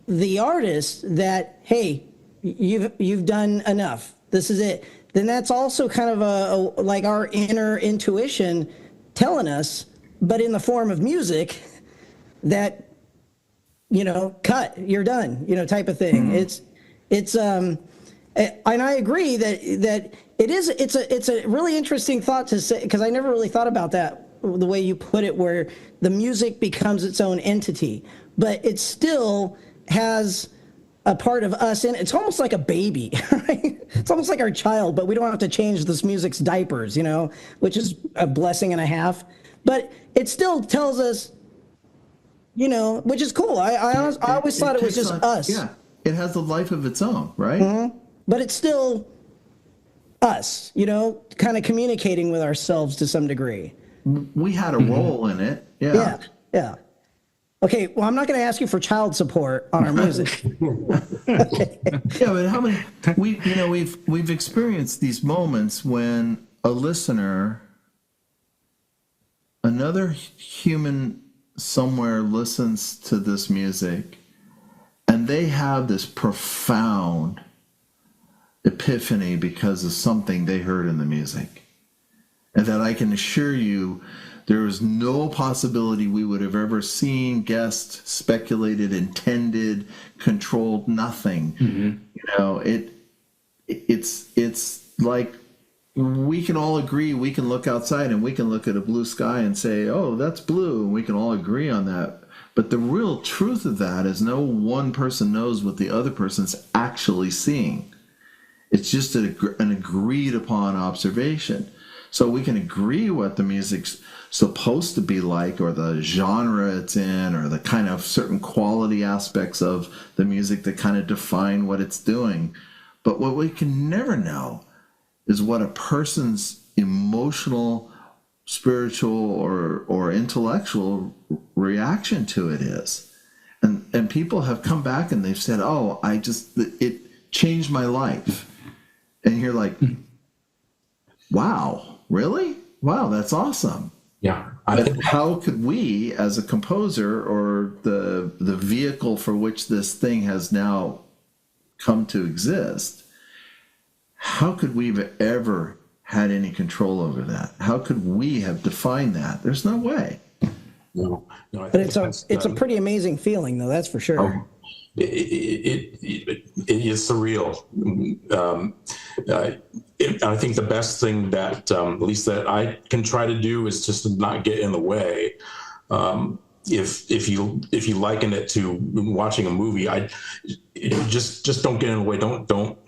the artist that, hey, you've done enough, this is it, then that's also kind of like our inner intuition telling us, but in the form of music, that, you know, cut, you're done, you know, type of thing. It's and I agree that it's a really interesting thought to say, because I never really thought about that the way you put it, where the music becomes its own entity, but it still has a part of us in it. It's almost like a baby, right? It's almost like our child, but we don't have to change this music's diapers, you know, which is a blessing and a half. But it still tells us, you know, which is cool. I always thought it was just us. Yeah, it has a life of its own, right? Mm-hmm. But it's still us, you know, kind of communicating with ourselves to some degree. We had a role in it. Yeah. Yeah. Okay, well, I'm not going to ask you for child support on our music. Okay. Yeah, but how many we've experienced these moments when a listener, another human somewhere listens to this music and they have this profound epiphany because of something they heard in the music. And that I can assure you, there is no possibility we would have ever seen, guessed, speculated, intended, controlled, nothing. You know, it's like we can all agree, we can look outside and we can look at a blue sky and say, oh, that's blue, and we can all agree on that. But the real truth of that is no one person knows what the other person's actually seeing. It's just an agreed upon observation. So we can agree what the music's supposed to be like, or the genre it's in, or the kind of certain quality aspects of the music that kind of define what it's doing. But what we can never know is what a person's emotional, spiritual, or intellectual reaction to it is. And people have come back and they've said, oh, it changed my life. And you're like, wow, really? Wow, that's awesome. Yeah. But how could we, as a composer or the vehicle for which this thing has now come to exist, how could we have ever had any control over that? How could we have defined that? There's no way. No. But it's a pretty amazing feeling, though. That's for sure. It is surreal. I think the best thing that, at least that I can try to do, is just to not get in the way. if you liken it to watching a movie, just don't get in the way. Don't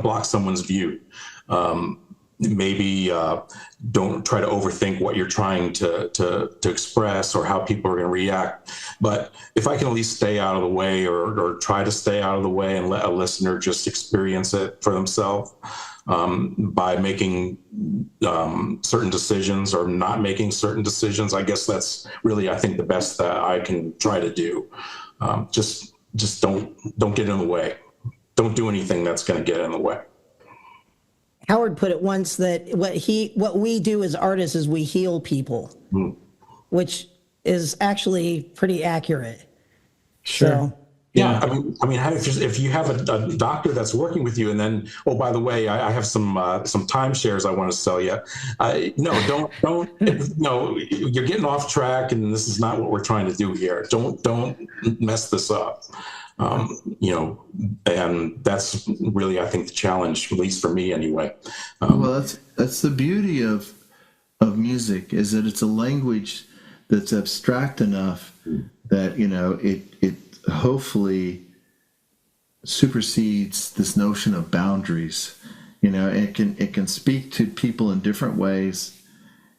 block someone's view. Maybe don't try to overthink what you're trying to express or how people are going to react. But if I can at least stay out of the way or try to stay out of the way and let a listener just experience it for themselves, by making certain decisions or not making certain decisions, I guess that's really, I think, the best that I can try to do. Just don't get in the way. Don't do anything that's going to get in the way. Howard put it once that what we do as artists is we heal people, which is actually pretty accurate. Sure. So, yeah. I mean, if you have a doctor that's working with you, and then, oh, by the way, I have some timeshares I want to sell you. No, don't. No, you're getting off track, and this is not what we're trying to do here. Don't mess this up. And that's really, I think, the challenge, at least for me anyway. Well, that's the beauty of music, is that it's a language that's abstract enough that, it hopefully supersedes this notion of boundaries. It can speak to people in different ways.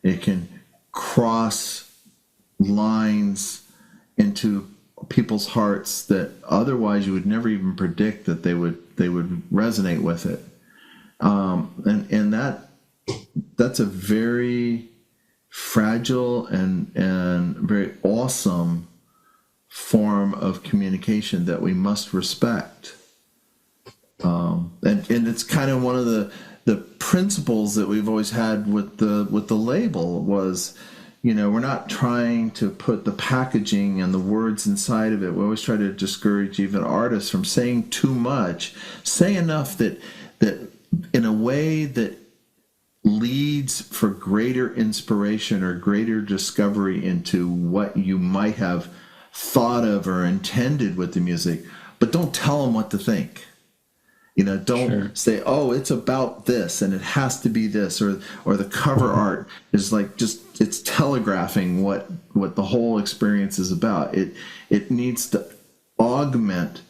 It can cross lines into people's hearts that otherwise you would never even predict that they would resonate with it, and that's a very fragile and very awesome form of communication that we must respect, and it's kind of one of the principles that we've always had with the label was, we're not trying to put the packaging and the words inside of it. We always try to discourage even artists from saying too much. Say enough that in a way that leads for greater inspiration or greater discovery into what you might have thought of or intended with the music, but don't tell them what to think. Don't say, oh, it's about this and it has to be this, or the cover art is like it's telegraphing what the whole experience is about. It needs to augment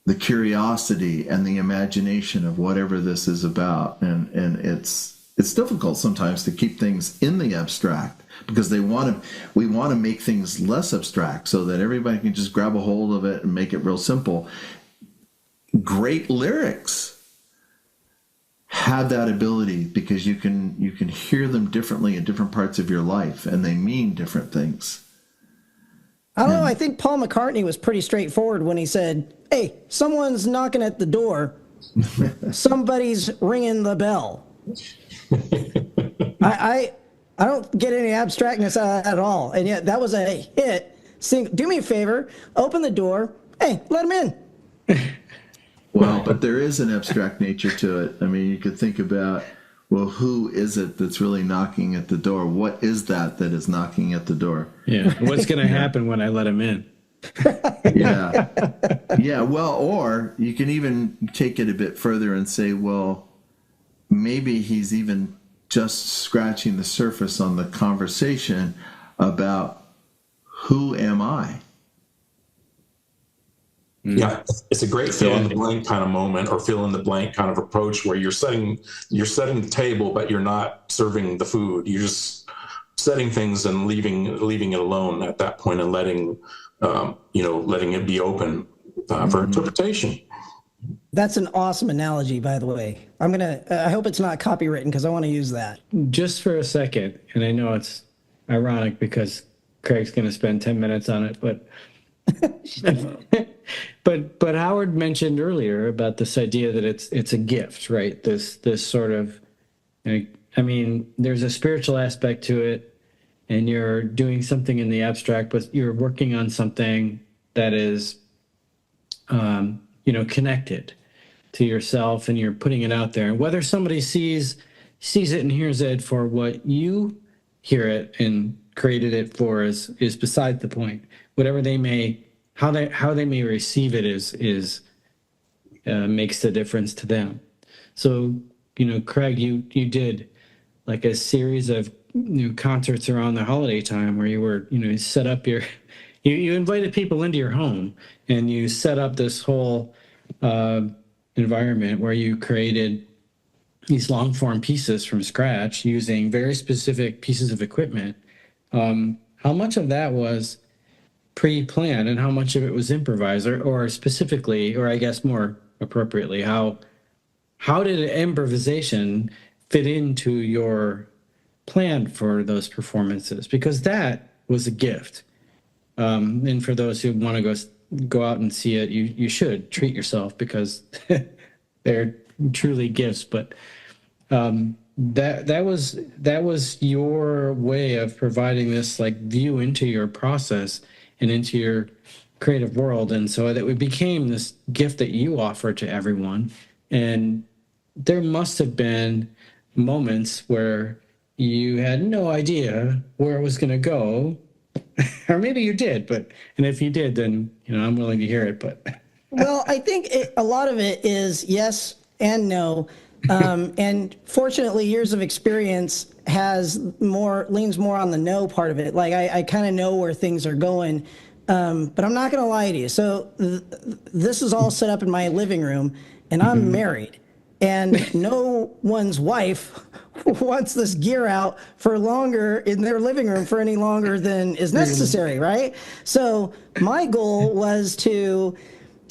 the curiosity and the imagination of whatever this is about, and it's difficult sometimes to keep things in the abstract because we want to make things less abstract so that everybody can just grab a hold of it and make it real simple. Great lyrics have that ability because you can hear them differently in different parts of your life, and they mean different things. I don't know. I think Paul McCartney was pretty straightforward when he said, "Hey, someone's knocking at the door. Somebody's ringing the bell." I don't get any abstractness out of that at all, and yet that was a hit. Do me a favor, open the door. Hey, let him in. Well, but there is an abstract nature to it. I mean, you could think about, well, who is it that's really knocking at the door? What is that is knocking at the door? Yeah. What's going to happen when I let him in? Yeah. Yeah. Well, or you can even take it a bit further and say, well, maybe he's even just scratching the surface on the conversation about who am I? Yeah, it's a great fill in the blank kind of moment, or fill in the blank kind of approach where you're setting the table, but you're not serving the food. You're just setting things and leaving it alone at that point, and letting it be open for interpretation. That's an awesome analogy, by the way. I hope it's not copywritten because I want to use that. Just for a second, and I know it's ironic because Craig's going to spend 10 minutes on it, but but Howard mentioned earlier about this idea that it's a gift, right? This sort of, I mean, there's a spiritual aspect to it, and you're doing something in the abstract, but you're working on something that is, connected to yourself, and you're putting it out there. And whether somebody sees it and hears it for what you hear it and created it for is beside the point. Whatever they may, how they may receive it is makes the difference to them. So, Craig, you did like a series of concerts around the holiday time where you were, you set up you invited people into your home and you set up this whole environment where you created these long form pieces from scratch using very specific pieces of equipment. How much of that was pre-planned and how much of it was improvised, or specifically, or I guess more appropriately, how did improvisation fit into your plan for those performances? Because that was a gift. And for those who want to go out and see it, you should treat yourself because they're truly gifts. But that was your way of providing this like view into your process and into your creative world, and so that it became this gift that you offer to everyone. And there must have been moments where you had no idea where it was going to go, or maybe you did, and if you did, then I'm willing to hear it. But well, I think a lot of it is yes and no, and fortunately, years of experience leans more on the no part of it. Like I kind of know where things are going, but I'm not going to lie to you. So this is all set up in my living room, and I'm married, and no one's wife wants this gear out for longer in their living room for any longer than is necessary, right? So my goal was to,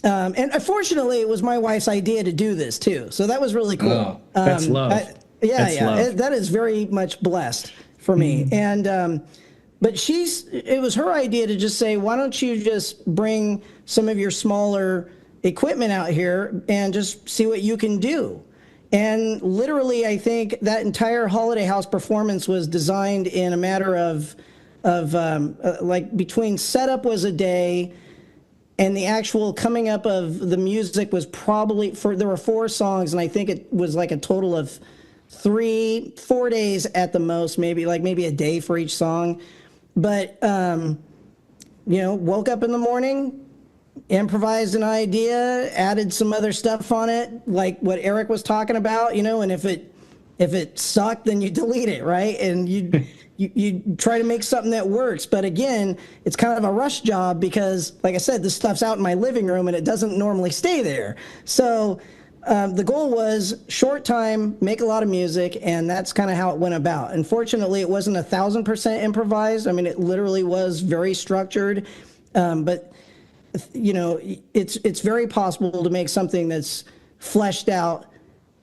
and unfortunately, it was my wife's idea to do this too. So that was really cool. Oh, that's love. Love. That is very much blessed for me. And but it was her idea to just say, why don't you just bring some of your smaller equipment out here and just see what you can do? And literally, I think that entire Holiday House performance was designed in a matter of like between setup was a day and the actual coming up of the music was probably there were 4 songs, and I think it was like a total of 4 days at the most, maybe a day for each song. But woke up in the morning, improvised an idea, added some other stuff on it, like what Eric was talking about, and if it sucked, then you delete it, right? And you try to make something that works. But again, it's kind of a rush job because, like I said, this stuff's out in my living room and it doesn't normally stay there. So the goal was short time, make a lot of music, and that's kind of how it went about. Unfortunately, it wasn't 1,000% improvised. I mean, it literally was very structured, but it's very possible to make something that's fleshed out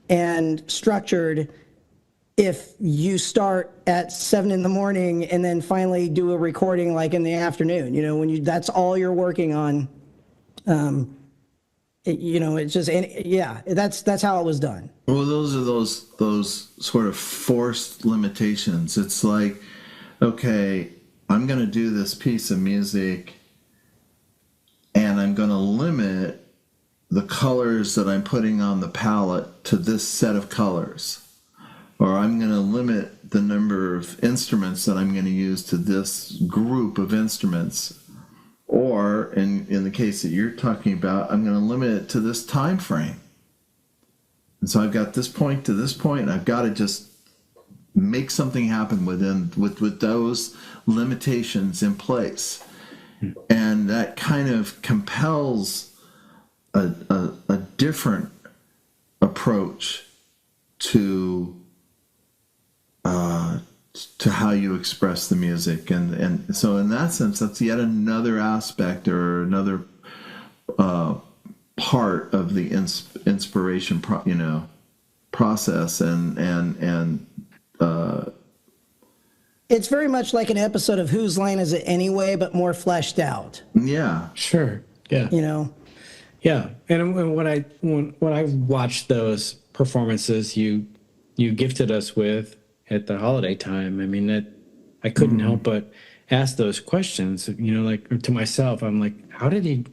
and structured if you start at 7 a.m. and then finally do a recording like in the afternoon. When that's all you're working on. It's just, that's how it was done. Well, those are those sort of forced limitations. It's like, okay, I'm going to do this piece of music and I'm going to limit the colors that I'm putting on the palette to this set of colors. Or I'm going to limit the number of instruments that I'm going to use to this group of instruments. Or in the case that you're talking about, I'm going to limit it to this time frame. And so I've got this point to this point, and I've got to just make something happen with those limitations in place. And that kind of compels a different approach to how you express the music, and so in that sense, that's yet another aspect or another part of the inspiration process, and it's very much like an episode of Whose Line Is It Anyway, but more fleshed out. Yeah, sure, yeah, yeah. And when I watched those performances you gifted us with at the holiday time, I mean, that I couldn't help but ask those questions, like to myself. I'm like, how did he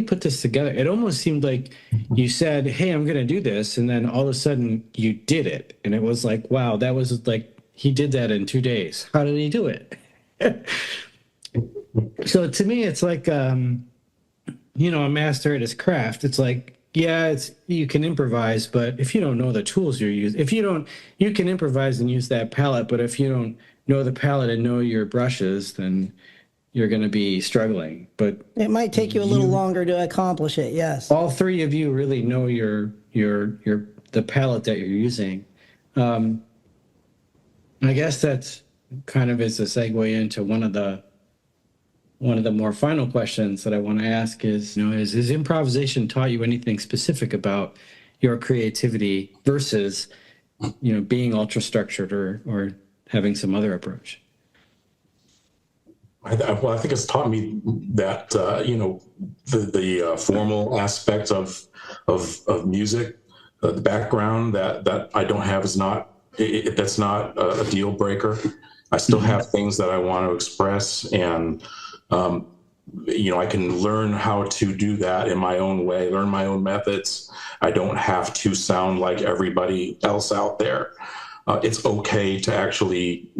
put this together? It almost seemed like you said, hey, I'm going to do this. And then all of a sudden you did it. And it was like, wow, that was like, he did that in 2 days. How did he do it? So to me, it's like, a master at his craft. It's like, yeah, you can improvise, but if you don't know the tools you're using, you can improvise and use that palette, but if you don't know the palette and know your brushes, then you're going to be struggling. But it might take you a little longer to accomplish it. Yes. All three of you really know the palette that you're using. I guess that's kind of is a segue into one of the more final questions that I want to ask is, is improvisation taught you anything specific about your creativity versus, being ultra structured or having some other approach? I think it's taught me that, the formal aspects of music, the background that I don't have is that's not a deal breaker. I still have things that I want to express, and I can learn how to do that in my own way, learn my own methods. I don't have to sound like everybody else out there. It's okay to actually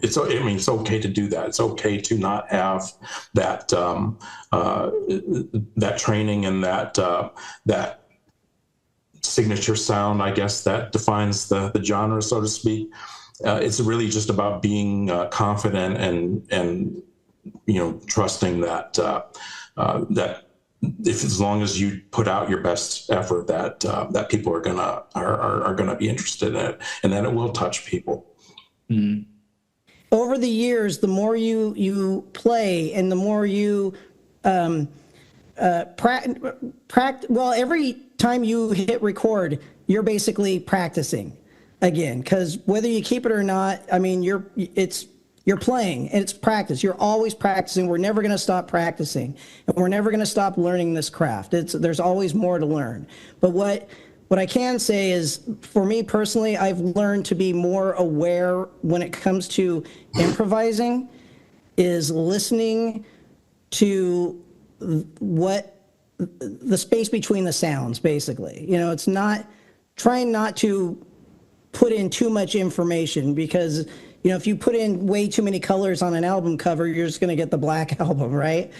it's okay to do that. It's okay to not have that that training and that signature sound, I guess, that defines the genre, so to speak. It's really just about being confident and trusting that that if as long as you put out your best effort, that people are gonna be interested in it, and that it will touch people. Mm. Over the years, the more you play and the more you well, every time you hit record, you're basically practicing again, because whether you keep it or not, I mean, you're playing and it's practice. You're always practicing. We're never going to stop practicing, and we're never going to stop learning this craft. There's always more to learn. But what I can say is, for me personally, I've learned to be more aware when it comes to improvising, is listening to what the space between the sounds, basically. It's not trying not to put in too much information, because if you put in way too many colors on an album cover, you're just going to get the black album, right?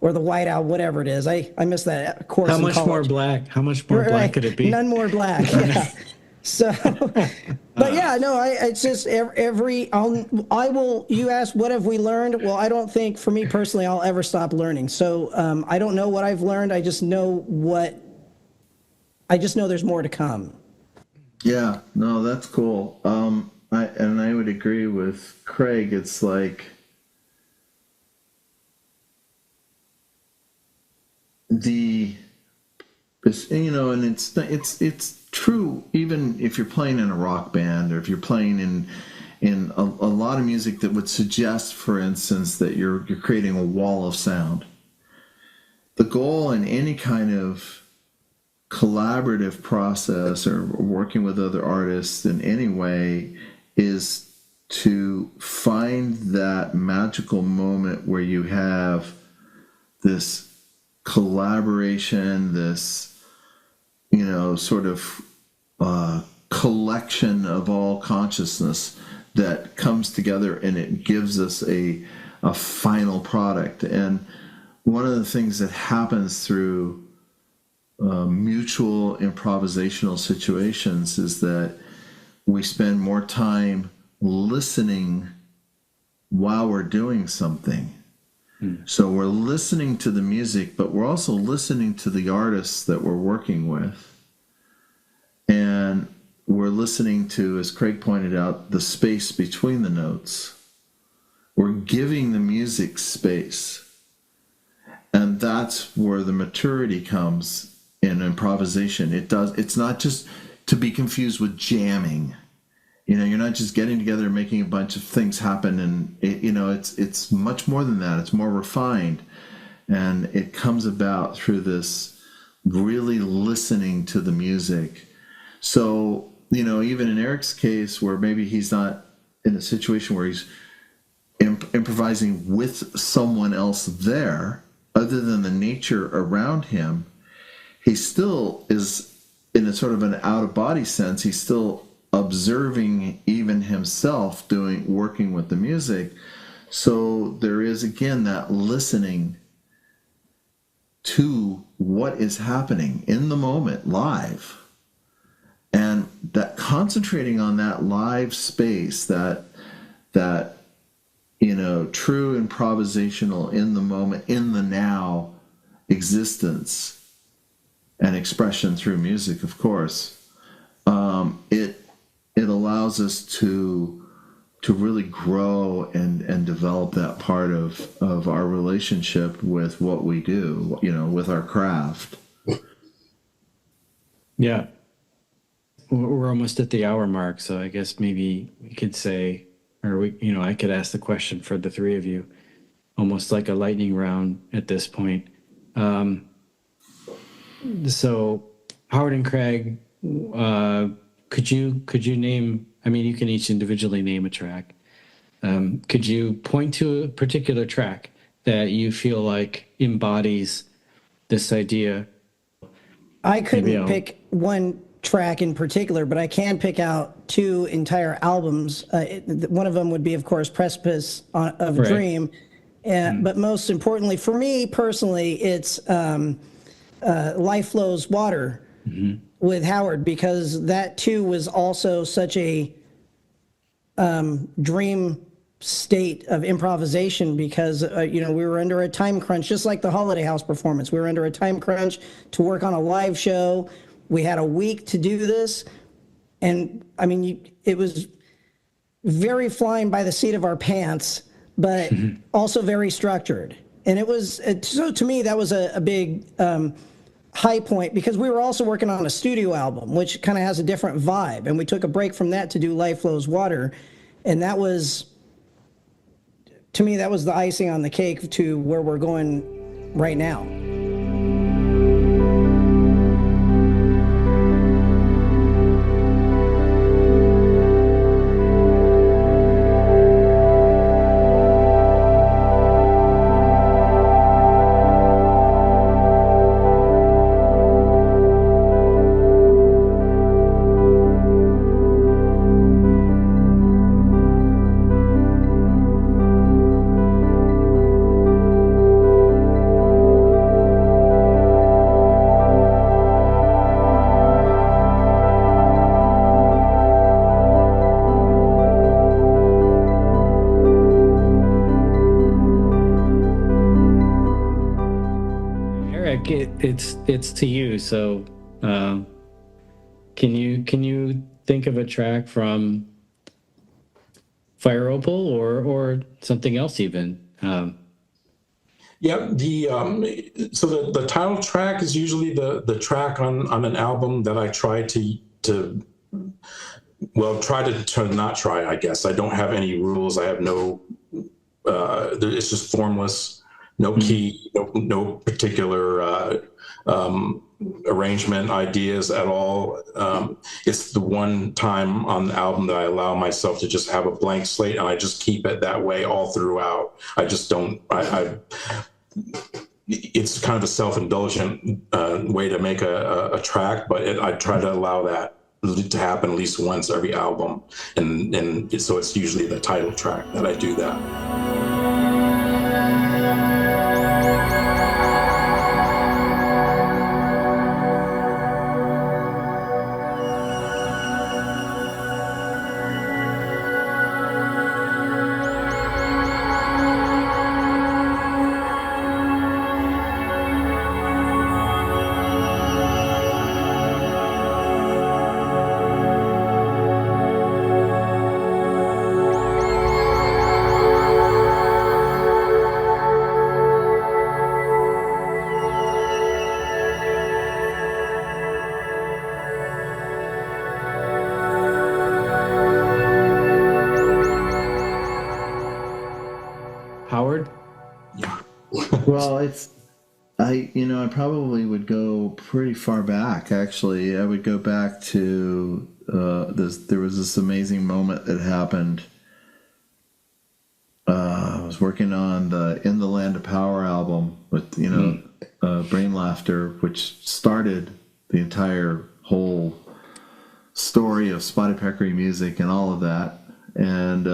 Or the white album, whatever it is. I missed that course. How much more black? How much more black could it be? None more black. Yeah. So, but yeah, no, it's just I will. You asked, what have we learned? Well, I don't think, for me personally, I'll ever stop learning. So I don't know what I've learned. I just know there's more to come. Yeah, no, that's cool. I would agree with Craig. It's like and it's true even if you're playing in a rock band, or if you're playing in a lot of music that would suggest, for instance, that you're creating a wall of sound. The goal in any kind of collaborative process or working with other artists in any way is to find that magical moment where you have this collaboration, this sort of collection of all consciousness that comes together, and it gives us a final product. And one of the things that happens through mutual improvisational situations is that we spend more time listening while we're doing something. So we're listening to the music, but we're also listening to the artists that we're working with. And we're listening to, as Craig pointed out, the space between the notes. We're giving the music space. And that's where the maturity comes in improvisation. It's not just to be confused with jamming. You're not just getting together and making a bunch of things happen, and it's much more than that. It's more refined, and it comes about through this really listening to the music. So, even in Eric's case, where maybe he's not in a situation where he's improvising with someone else there, other than the nature around him, he still is in a sort of an out-of-body sense. He's still observing even himself working with the music. So there is, again, that listening to what is happening in the moment live, and that concentrating on that live space, that true improvisational, in the moment, in the now existence and expression through music, of course, it allows us to really grow and develop that part of our relationship with what we do, with our craft. Yeah. We're almost at the hour mark, so I guess maybe we could say, or I could ask the question for the three of you, almost like a lightning round at this point. So Howard and Craig, could you name, you can each individually name a track. Could you point to a particular track that you feel like embodies this idea? I couldn't pick one track in particular, but I can pick out two entire albums. One of them would be, of course, Precipice of a Dream. But most importantly, for me personally, it's Life Flows Water with Howard, because that too was also such a dream state of improvisation, because we were under a time crunch, just like the Holiday House performance. We were under a time crunch to work on a live show. We had a week to do this, and it was very flying by the seat of our pants, but also very structured. And it was, so to me, that was a big high point, because we were also working on a studio album, which kind of has a different vibe. And we took a break from that to do Life Flows Water. And that was, to me, that was the icing on the cake to where we're going right now. It's to you. So, can you think of a track from Fire Opal or something else even? Yeah, so the title track is usually the track on an album that I try to not try. I guess I don't have any rules. I have no. It's just formless. No key, no particular arrangement ideas at all. It's the one time on the album that I allow myself to just have a blank slate, and I just keep it that way all throughout. I just don't. It's kind of a self-indulgent way to make a track, but I try to allow that to happen at least once every album, and so it's usually the title track that I do that. Howard? Well, I probably would go pretty far back, actually. I would go back to there was this amazing moment that happened. I was working on the In the Land of Power album with, Brain Laughter, which started the entire whole story of Spotted Peccary music and all of that. And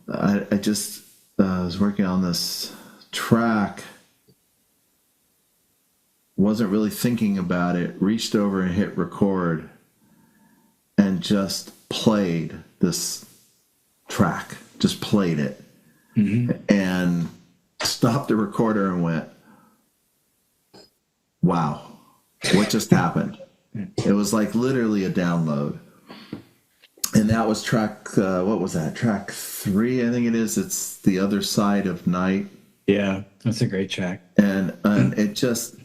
I just was working on this track wasn't really thinking about it, reached over and hit record and just played this track, just played it, and stopped the recorder and went, wow, what just happened? It was like literally a download. And that was track, what was that? Track 3, I think it is. It's The Other Side of Night. Yeah, that's a great track. And it just,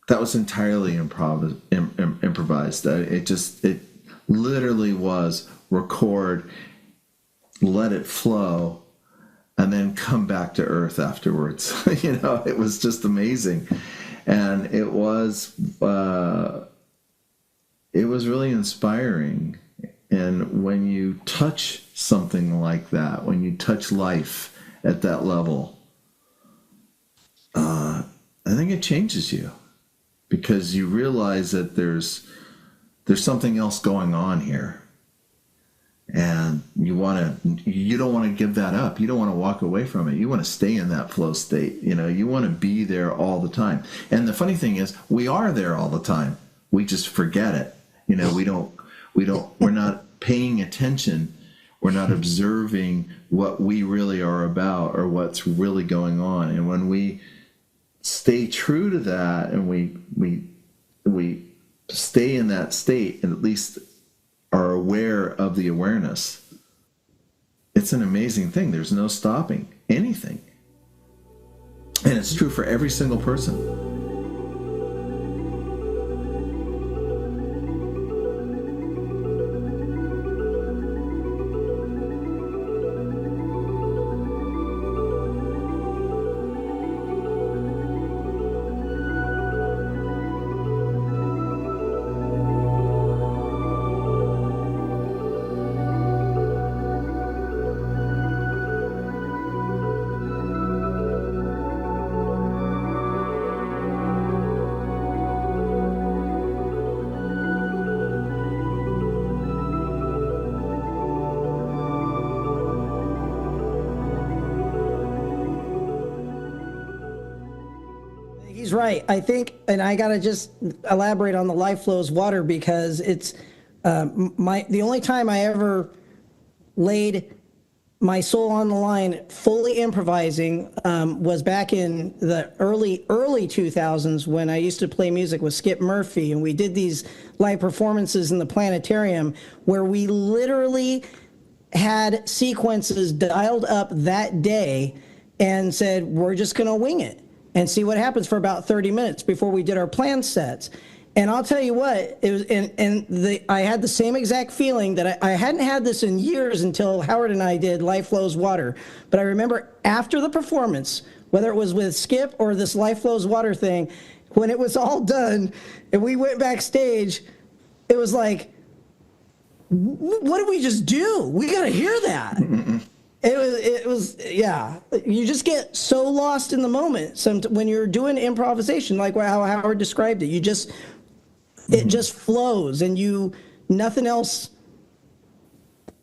that was entirely improvised. It literally was record, let it flow, and then come back to earth afterwards. It was just amazing. And it was really inspiring. And when you touch something like that, when you touch life at that level, I think it changes you, because you realize that there's something else going on here, and you don't want to give that up. You don't want to walk away from it. You want to stay in that flow state. You want to be there all the time. And the funny thing is, we are there all the time. We just forget it. We're not paying attention. We're not observing what we really are about or what's really going on. And when we stay true to that, and we stay in that state, and at least are aware of the awareness, it's an amazing thing. There's no stopping anything. And it's true for every single person. He's right. I think, and I got to just elaborate on the life flows water, because it's the only time I ever laid my soul on the line fully improvising was back in the early 2000s, when I used to play music with Skip Murphy, and we did these live performances in the planetarium where we literally had sequences dialed up that day and said, we're just going to wing it and see what happens for about 30 minutes before we did our plan sets. And I'll tell you what, it was, I had the same exact feeling that I hadn't had this in years until Howard and I did Life Flows Water. But I remember after the performance, whether it was with Skip or this Life Flows Water thing, when it was all done and we went backstage, it was like, what did we just do? We got to hear that. It was, yeah. You just get so lost in the moment. When you're doing improvisation, like how Howard described it, it just flows, and nothing else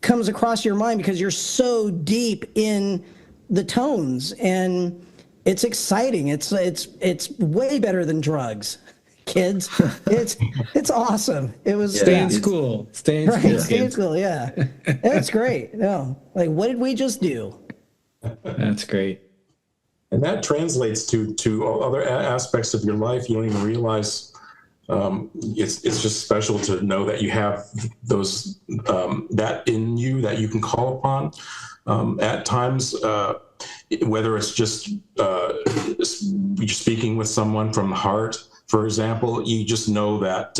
comes across your mind because you're so deep in the tones, and it's exciting. It's way better than drugs, kids. It's awesome. It was Stay in school. Stay in school. Yeah, that's great. No, like, what did we just do? That's great. And that translates to other aspects of your life. You don't even realize. It's just special to know that you have those that in you that you can call upon at times, whether it's just you're speaking with someone from the heart, for example. You just know that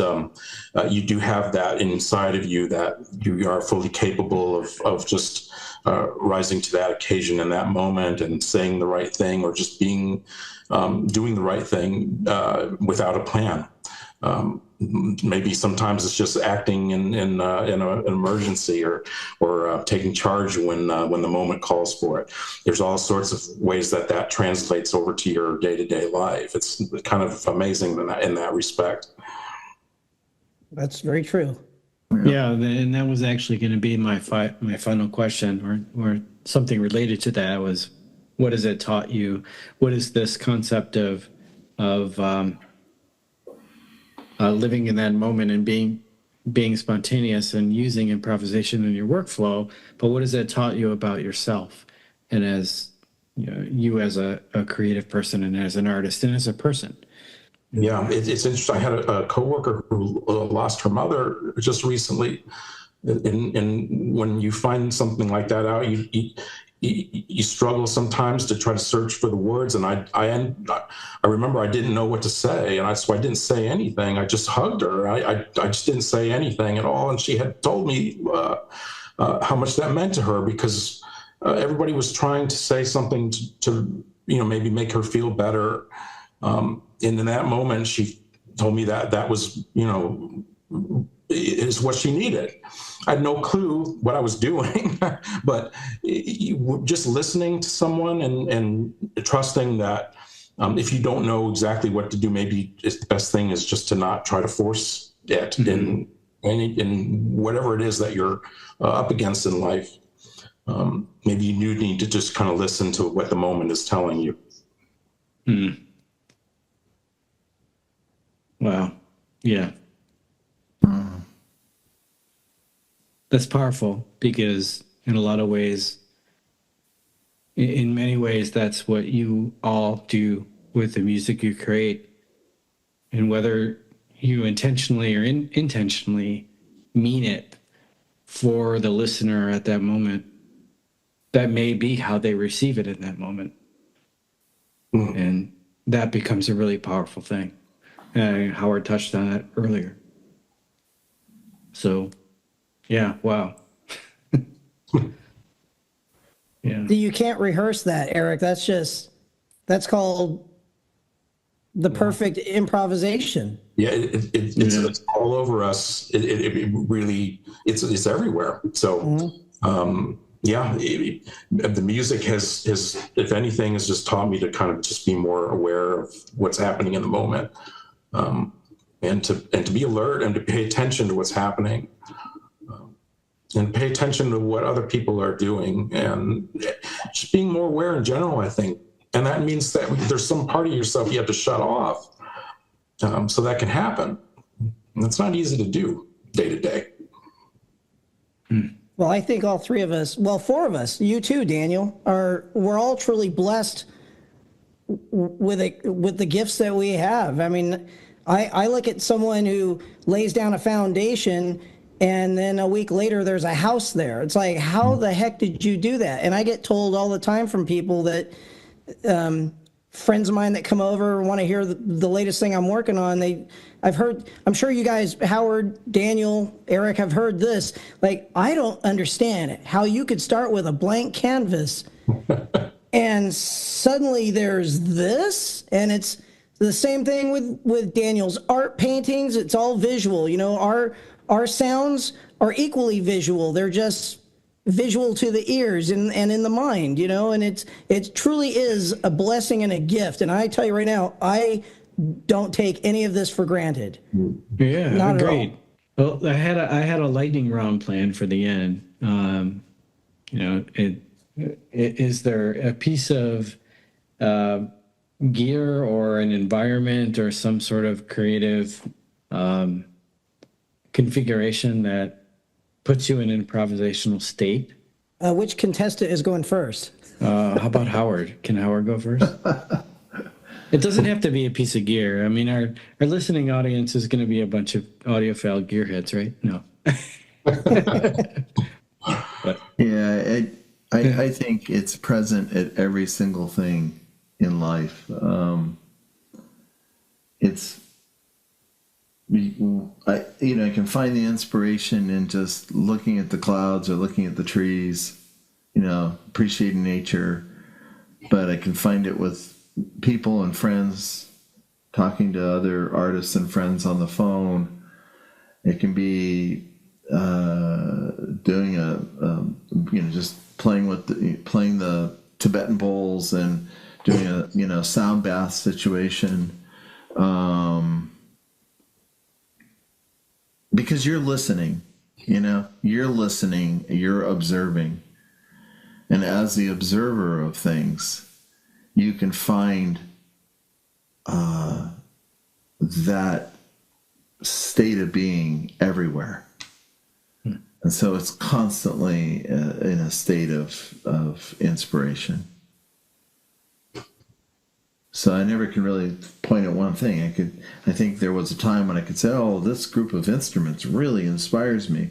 you do have that inside of you, that you are fully capable of just rising to that occasion in that moment and saying the right thing, or just doing the right thing without a plan. Maybe sometimes it's just acting in an emergency, or taking charge when the moment calls for it. There's all sorts of ways that translates over to your day-to-day life. It's kind of amazing in that respect. That's very true. Yeah, and that was actually going to be my final question, or something related to that. Was what has it taught you? What is this concept of living in that moment and being spontaneous and using improvisation in your workflow? But what has it taught you about yourself, and as you as a creative person, and as an artist, and as a person? Yeah, it's interesting. I had a coworker who lost her mother just recently, and when you find something like that out, you struggle sometimes to try to search for the words. And I remember I didn't know what to say, and so I didn't say anything. I just hugged her. I just didn't say anything at all, and she had told me how much that meant to her, because everybody was trying to say something to maybe make her feel better. And in that moment, she told me that was, is what she needed. I had no clue what I was doing, but just listening to someone and trusting that if you don't know exactly what to do, maybe the best thing is just to not try to force it in whatever it is that you're up against in life. Maybe you need to just kind of listen to what the moment is telling you. Mm. Wow. Yeah. That's powerful, because in a lot of ways, in many ways, that's what you all do with the music you create. And whether you intentionally or unintentionally mean it for the listener at that moment, that may be how they receive it in that moment. And that becomes a really powerful thing. Howard touched on that earlier. So, yeah, wow. Yeah. You can't rehearse that, Eric. That's called the perfect improvisation. Yeah, it's all over us. It really, it's everywhere. So, the music has, if anything, has just taught me to kind of just be more aware of what's happening in the moment, and to be alert and to pay attention to what's happening, and pay attention to what other people are doing, and just being more aware in general, I think. And that means that there's some part of yourself you have to shut off, so that can happen. And it's not easy to do day to day. Well, I think all three of us, well, four of us, you too, Daniel, we're all truly blessed with the gifts that we have. I mean, I look at someone who lays down a foundation and then a week later there's a house there. It's like, how the heck did you do that? And I get told all the time from people that friends of mine that come over and want to hear the latest thing I'm working on. I'm sure you guys, Howard, Daniel, Eric, have heard this. Like, I don't understand how you could start with a blank canvas and suddenly there's this, and it's the same thing with Daniel's art paintings. It's all visual. Our sounds are equally visual. They're just visual to the ears and in the mind, and it truly is a blessing and a gift. And I tell you right now, I don't take any of this for granted. Yeah, not great. Well, I had a lightning round planned for the end. Is there a piece of gear or an environment or some sort of creative configuration that puts you in an improvisational state? Which contestant is going first? How about Howard? Can Howard go first? It doesn't have to be a piece of gear. I mean, our listening audience is going to be a bunch of audiophile gearheads, right? No. But, yeah, I think it's present at every single thing in life. I can find the inspiration in just looking at the clouds or looking at the trees, appreciating nature. But I can find it with people and friends, talking to other artists and friends on the phone. It can be doing just playing the Tibetan bowls and doing a sound bath situation. Because you're listening, you're observing. And as the observer of things, you can find that state of being everywhere. And so it's constantly in a state of inspiration. So I never can really point at one thing. I think there was a time when I could say, oh, this group of instruments really inspires me.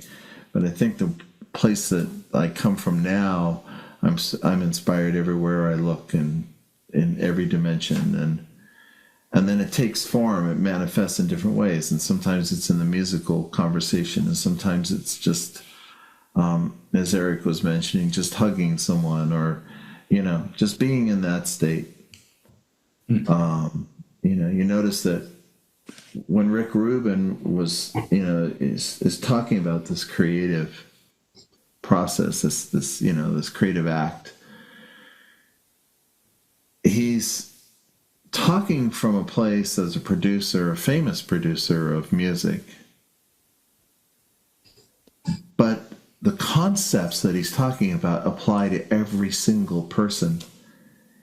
But I think the place that I come from now, I'm inspired everywhere I look and in every dimension. And then it takes form, it manifests in different ways. And sometimes it's in the musical conversation, and sometimes it's just, as Eric was mentioning, just hugging someone, or, just being in that state. You notice that when Rick Rubin was, is talking about this creative process, this creative act, he's talking from a place as a famous producer of music. But the concepts that he's talking about apply to every single person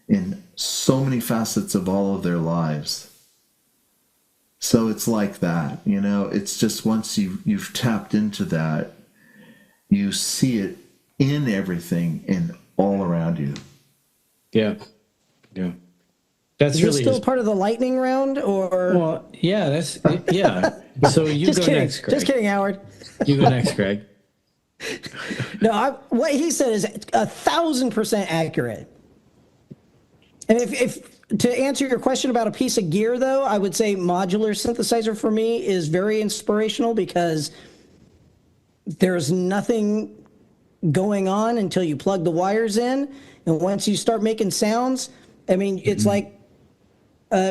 in so many facets of all of their lives. So it's like that, it's just once you've tapped into that, you see it in everything and all around you. Yeah. That's Is really this still part of the lightning round, or? Well, yeah, yeah. So you Just go kidding. next, Greg. Just kidding, Howard. You go next, Greg. No, what he said is 1,000% accurate. And if to answer your question about a piece of gear, though, I would say modular synthesizer for me is very inspirational, because there's nothing going on until you plug the wires in. And once you start making sounds, it's like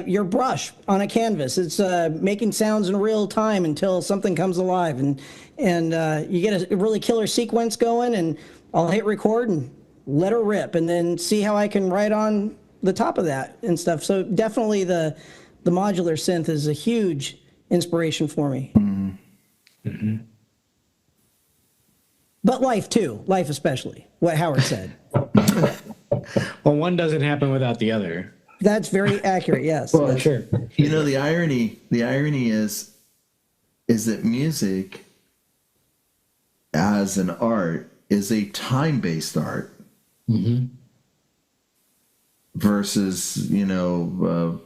your brush on a canvas. It's making sounds in real time until something comes alive. And you get a really killer sequence going, and I'll hit record and let her rip, and then see how I can write on the top of that and stuff. So definitely the modular synth is a huge inspiration for me. Mm-hmm. But life too, life especially, what Howard said. Well, one doesn't happen without the other. That's very accurate, yes. Well, sure. The irony is that music as an art is a time-based art. Mm-hmm. Versus,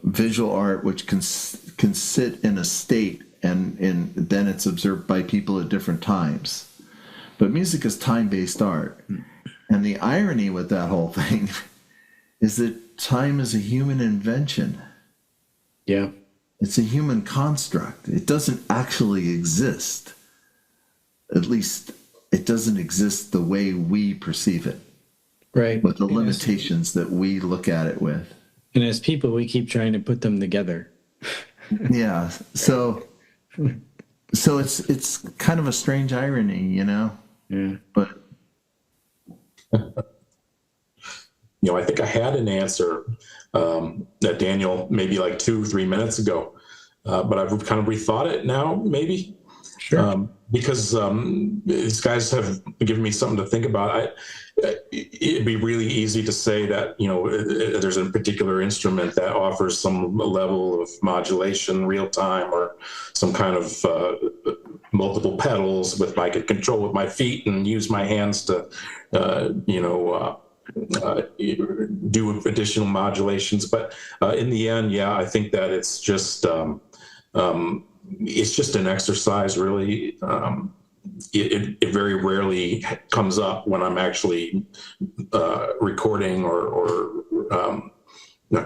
visual art, which can sit in a state and then it's observed by people at different times. But music is time-based art. And the irony with that whole thing is that time is a human invention. Yeah. It's a human construct. It doesn't actually exist. At least it doesn't exist the way we perceive it. Right. With the limitations that we look at it with. And as people, we keep trying to put them together. Yeah. So it's kind of a strange irony, Yeah. But I think I had an answer that Daniel maybe like 2 or 3 minutes ago, but I've kind of rethought it now, maybe. Sure. Because these guys have given me something to think about. It'd be really easy to say that, there's a particular instrument that offers some level of modulation real time, or some kind of multiple pedals I could control with my feet and use my hands to, do additional modulations. But in the end, I think that it's just an exercise, really. It very rarely comes up when I'm actually recording or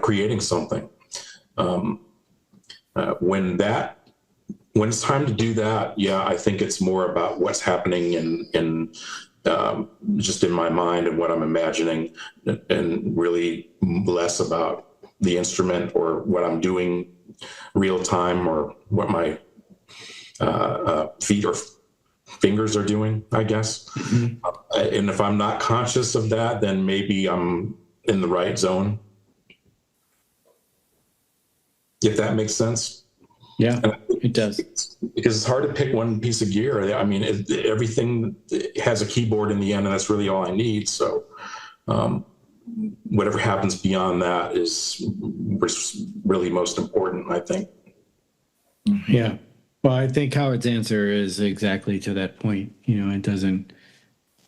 creating something. When it's time to do that, I think it's more about what's happening in just in my mind and what I'm imagining, and really less about the instrument or what I'm doing real time, or what my feet or fingers are doing, I guess. Mm-hmm. And if I'm not conscious of that, then maybe I'm in the right zone. If that makes sense. Yeah, it does. Because it's hard to pick one piece of gear. I mean, everything has a keyboard in the end, and that's really all I need. So Whatever happens beyond that is really most important, I think. Yeah. Well, I think Howard's answer is exactly to that point. It doesn't,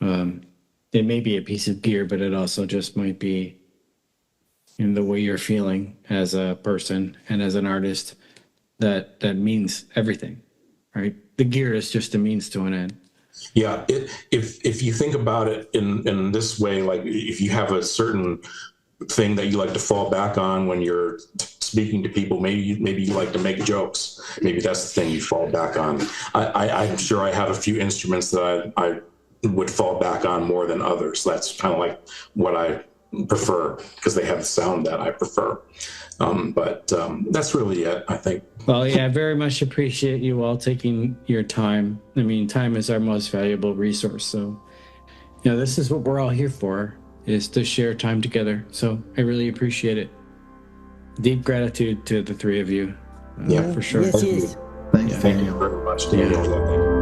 it may be a piece of gear, but it also just might be in the way you're feeling as a person and as an artist that means everything, right? The gear is just a means to an end. Yeah. If you think about it in this way, like if you have a certain thing that you like to fall back on when you're speaking to people, maybe you like to make jokes. Maybe that's the thing you fall back on. I'm sure I have a few instruments that I would fall back on more than others. That's kind of like what I prefer because they have the sound that I prefer. But that's really it, I think. Well, yeah, I very much appreciate you all taking your time. I mean, time is our most valuable resource. So, this is what we're all here for, is to share time together. So I really appreciate it. Deep gratitude to the three of you. Yeah, for sure. Yes, yes. Thanks, Thank you Daniel. very much, Daniel.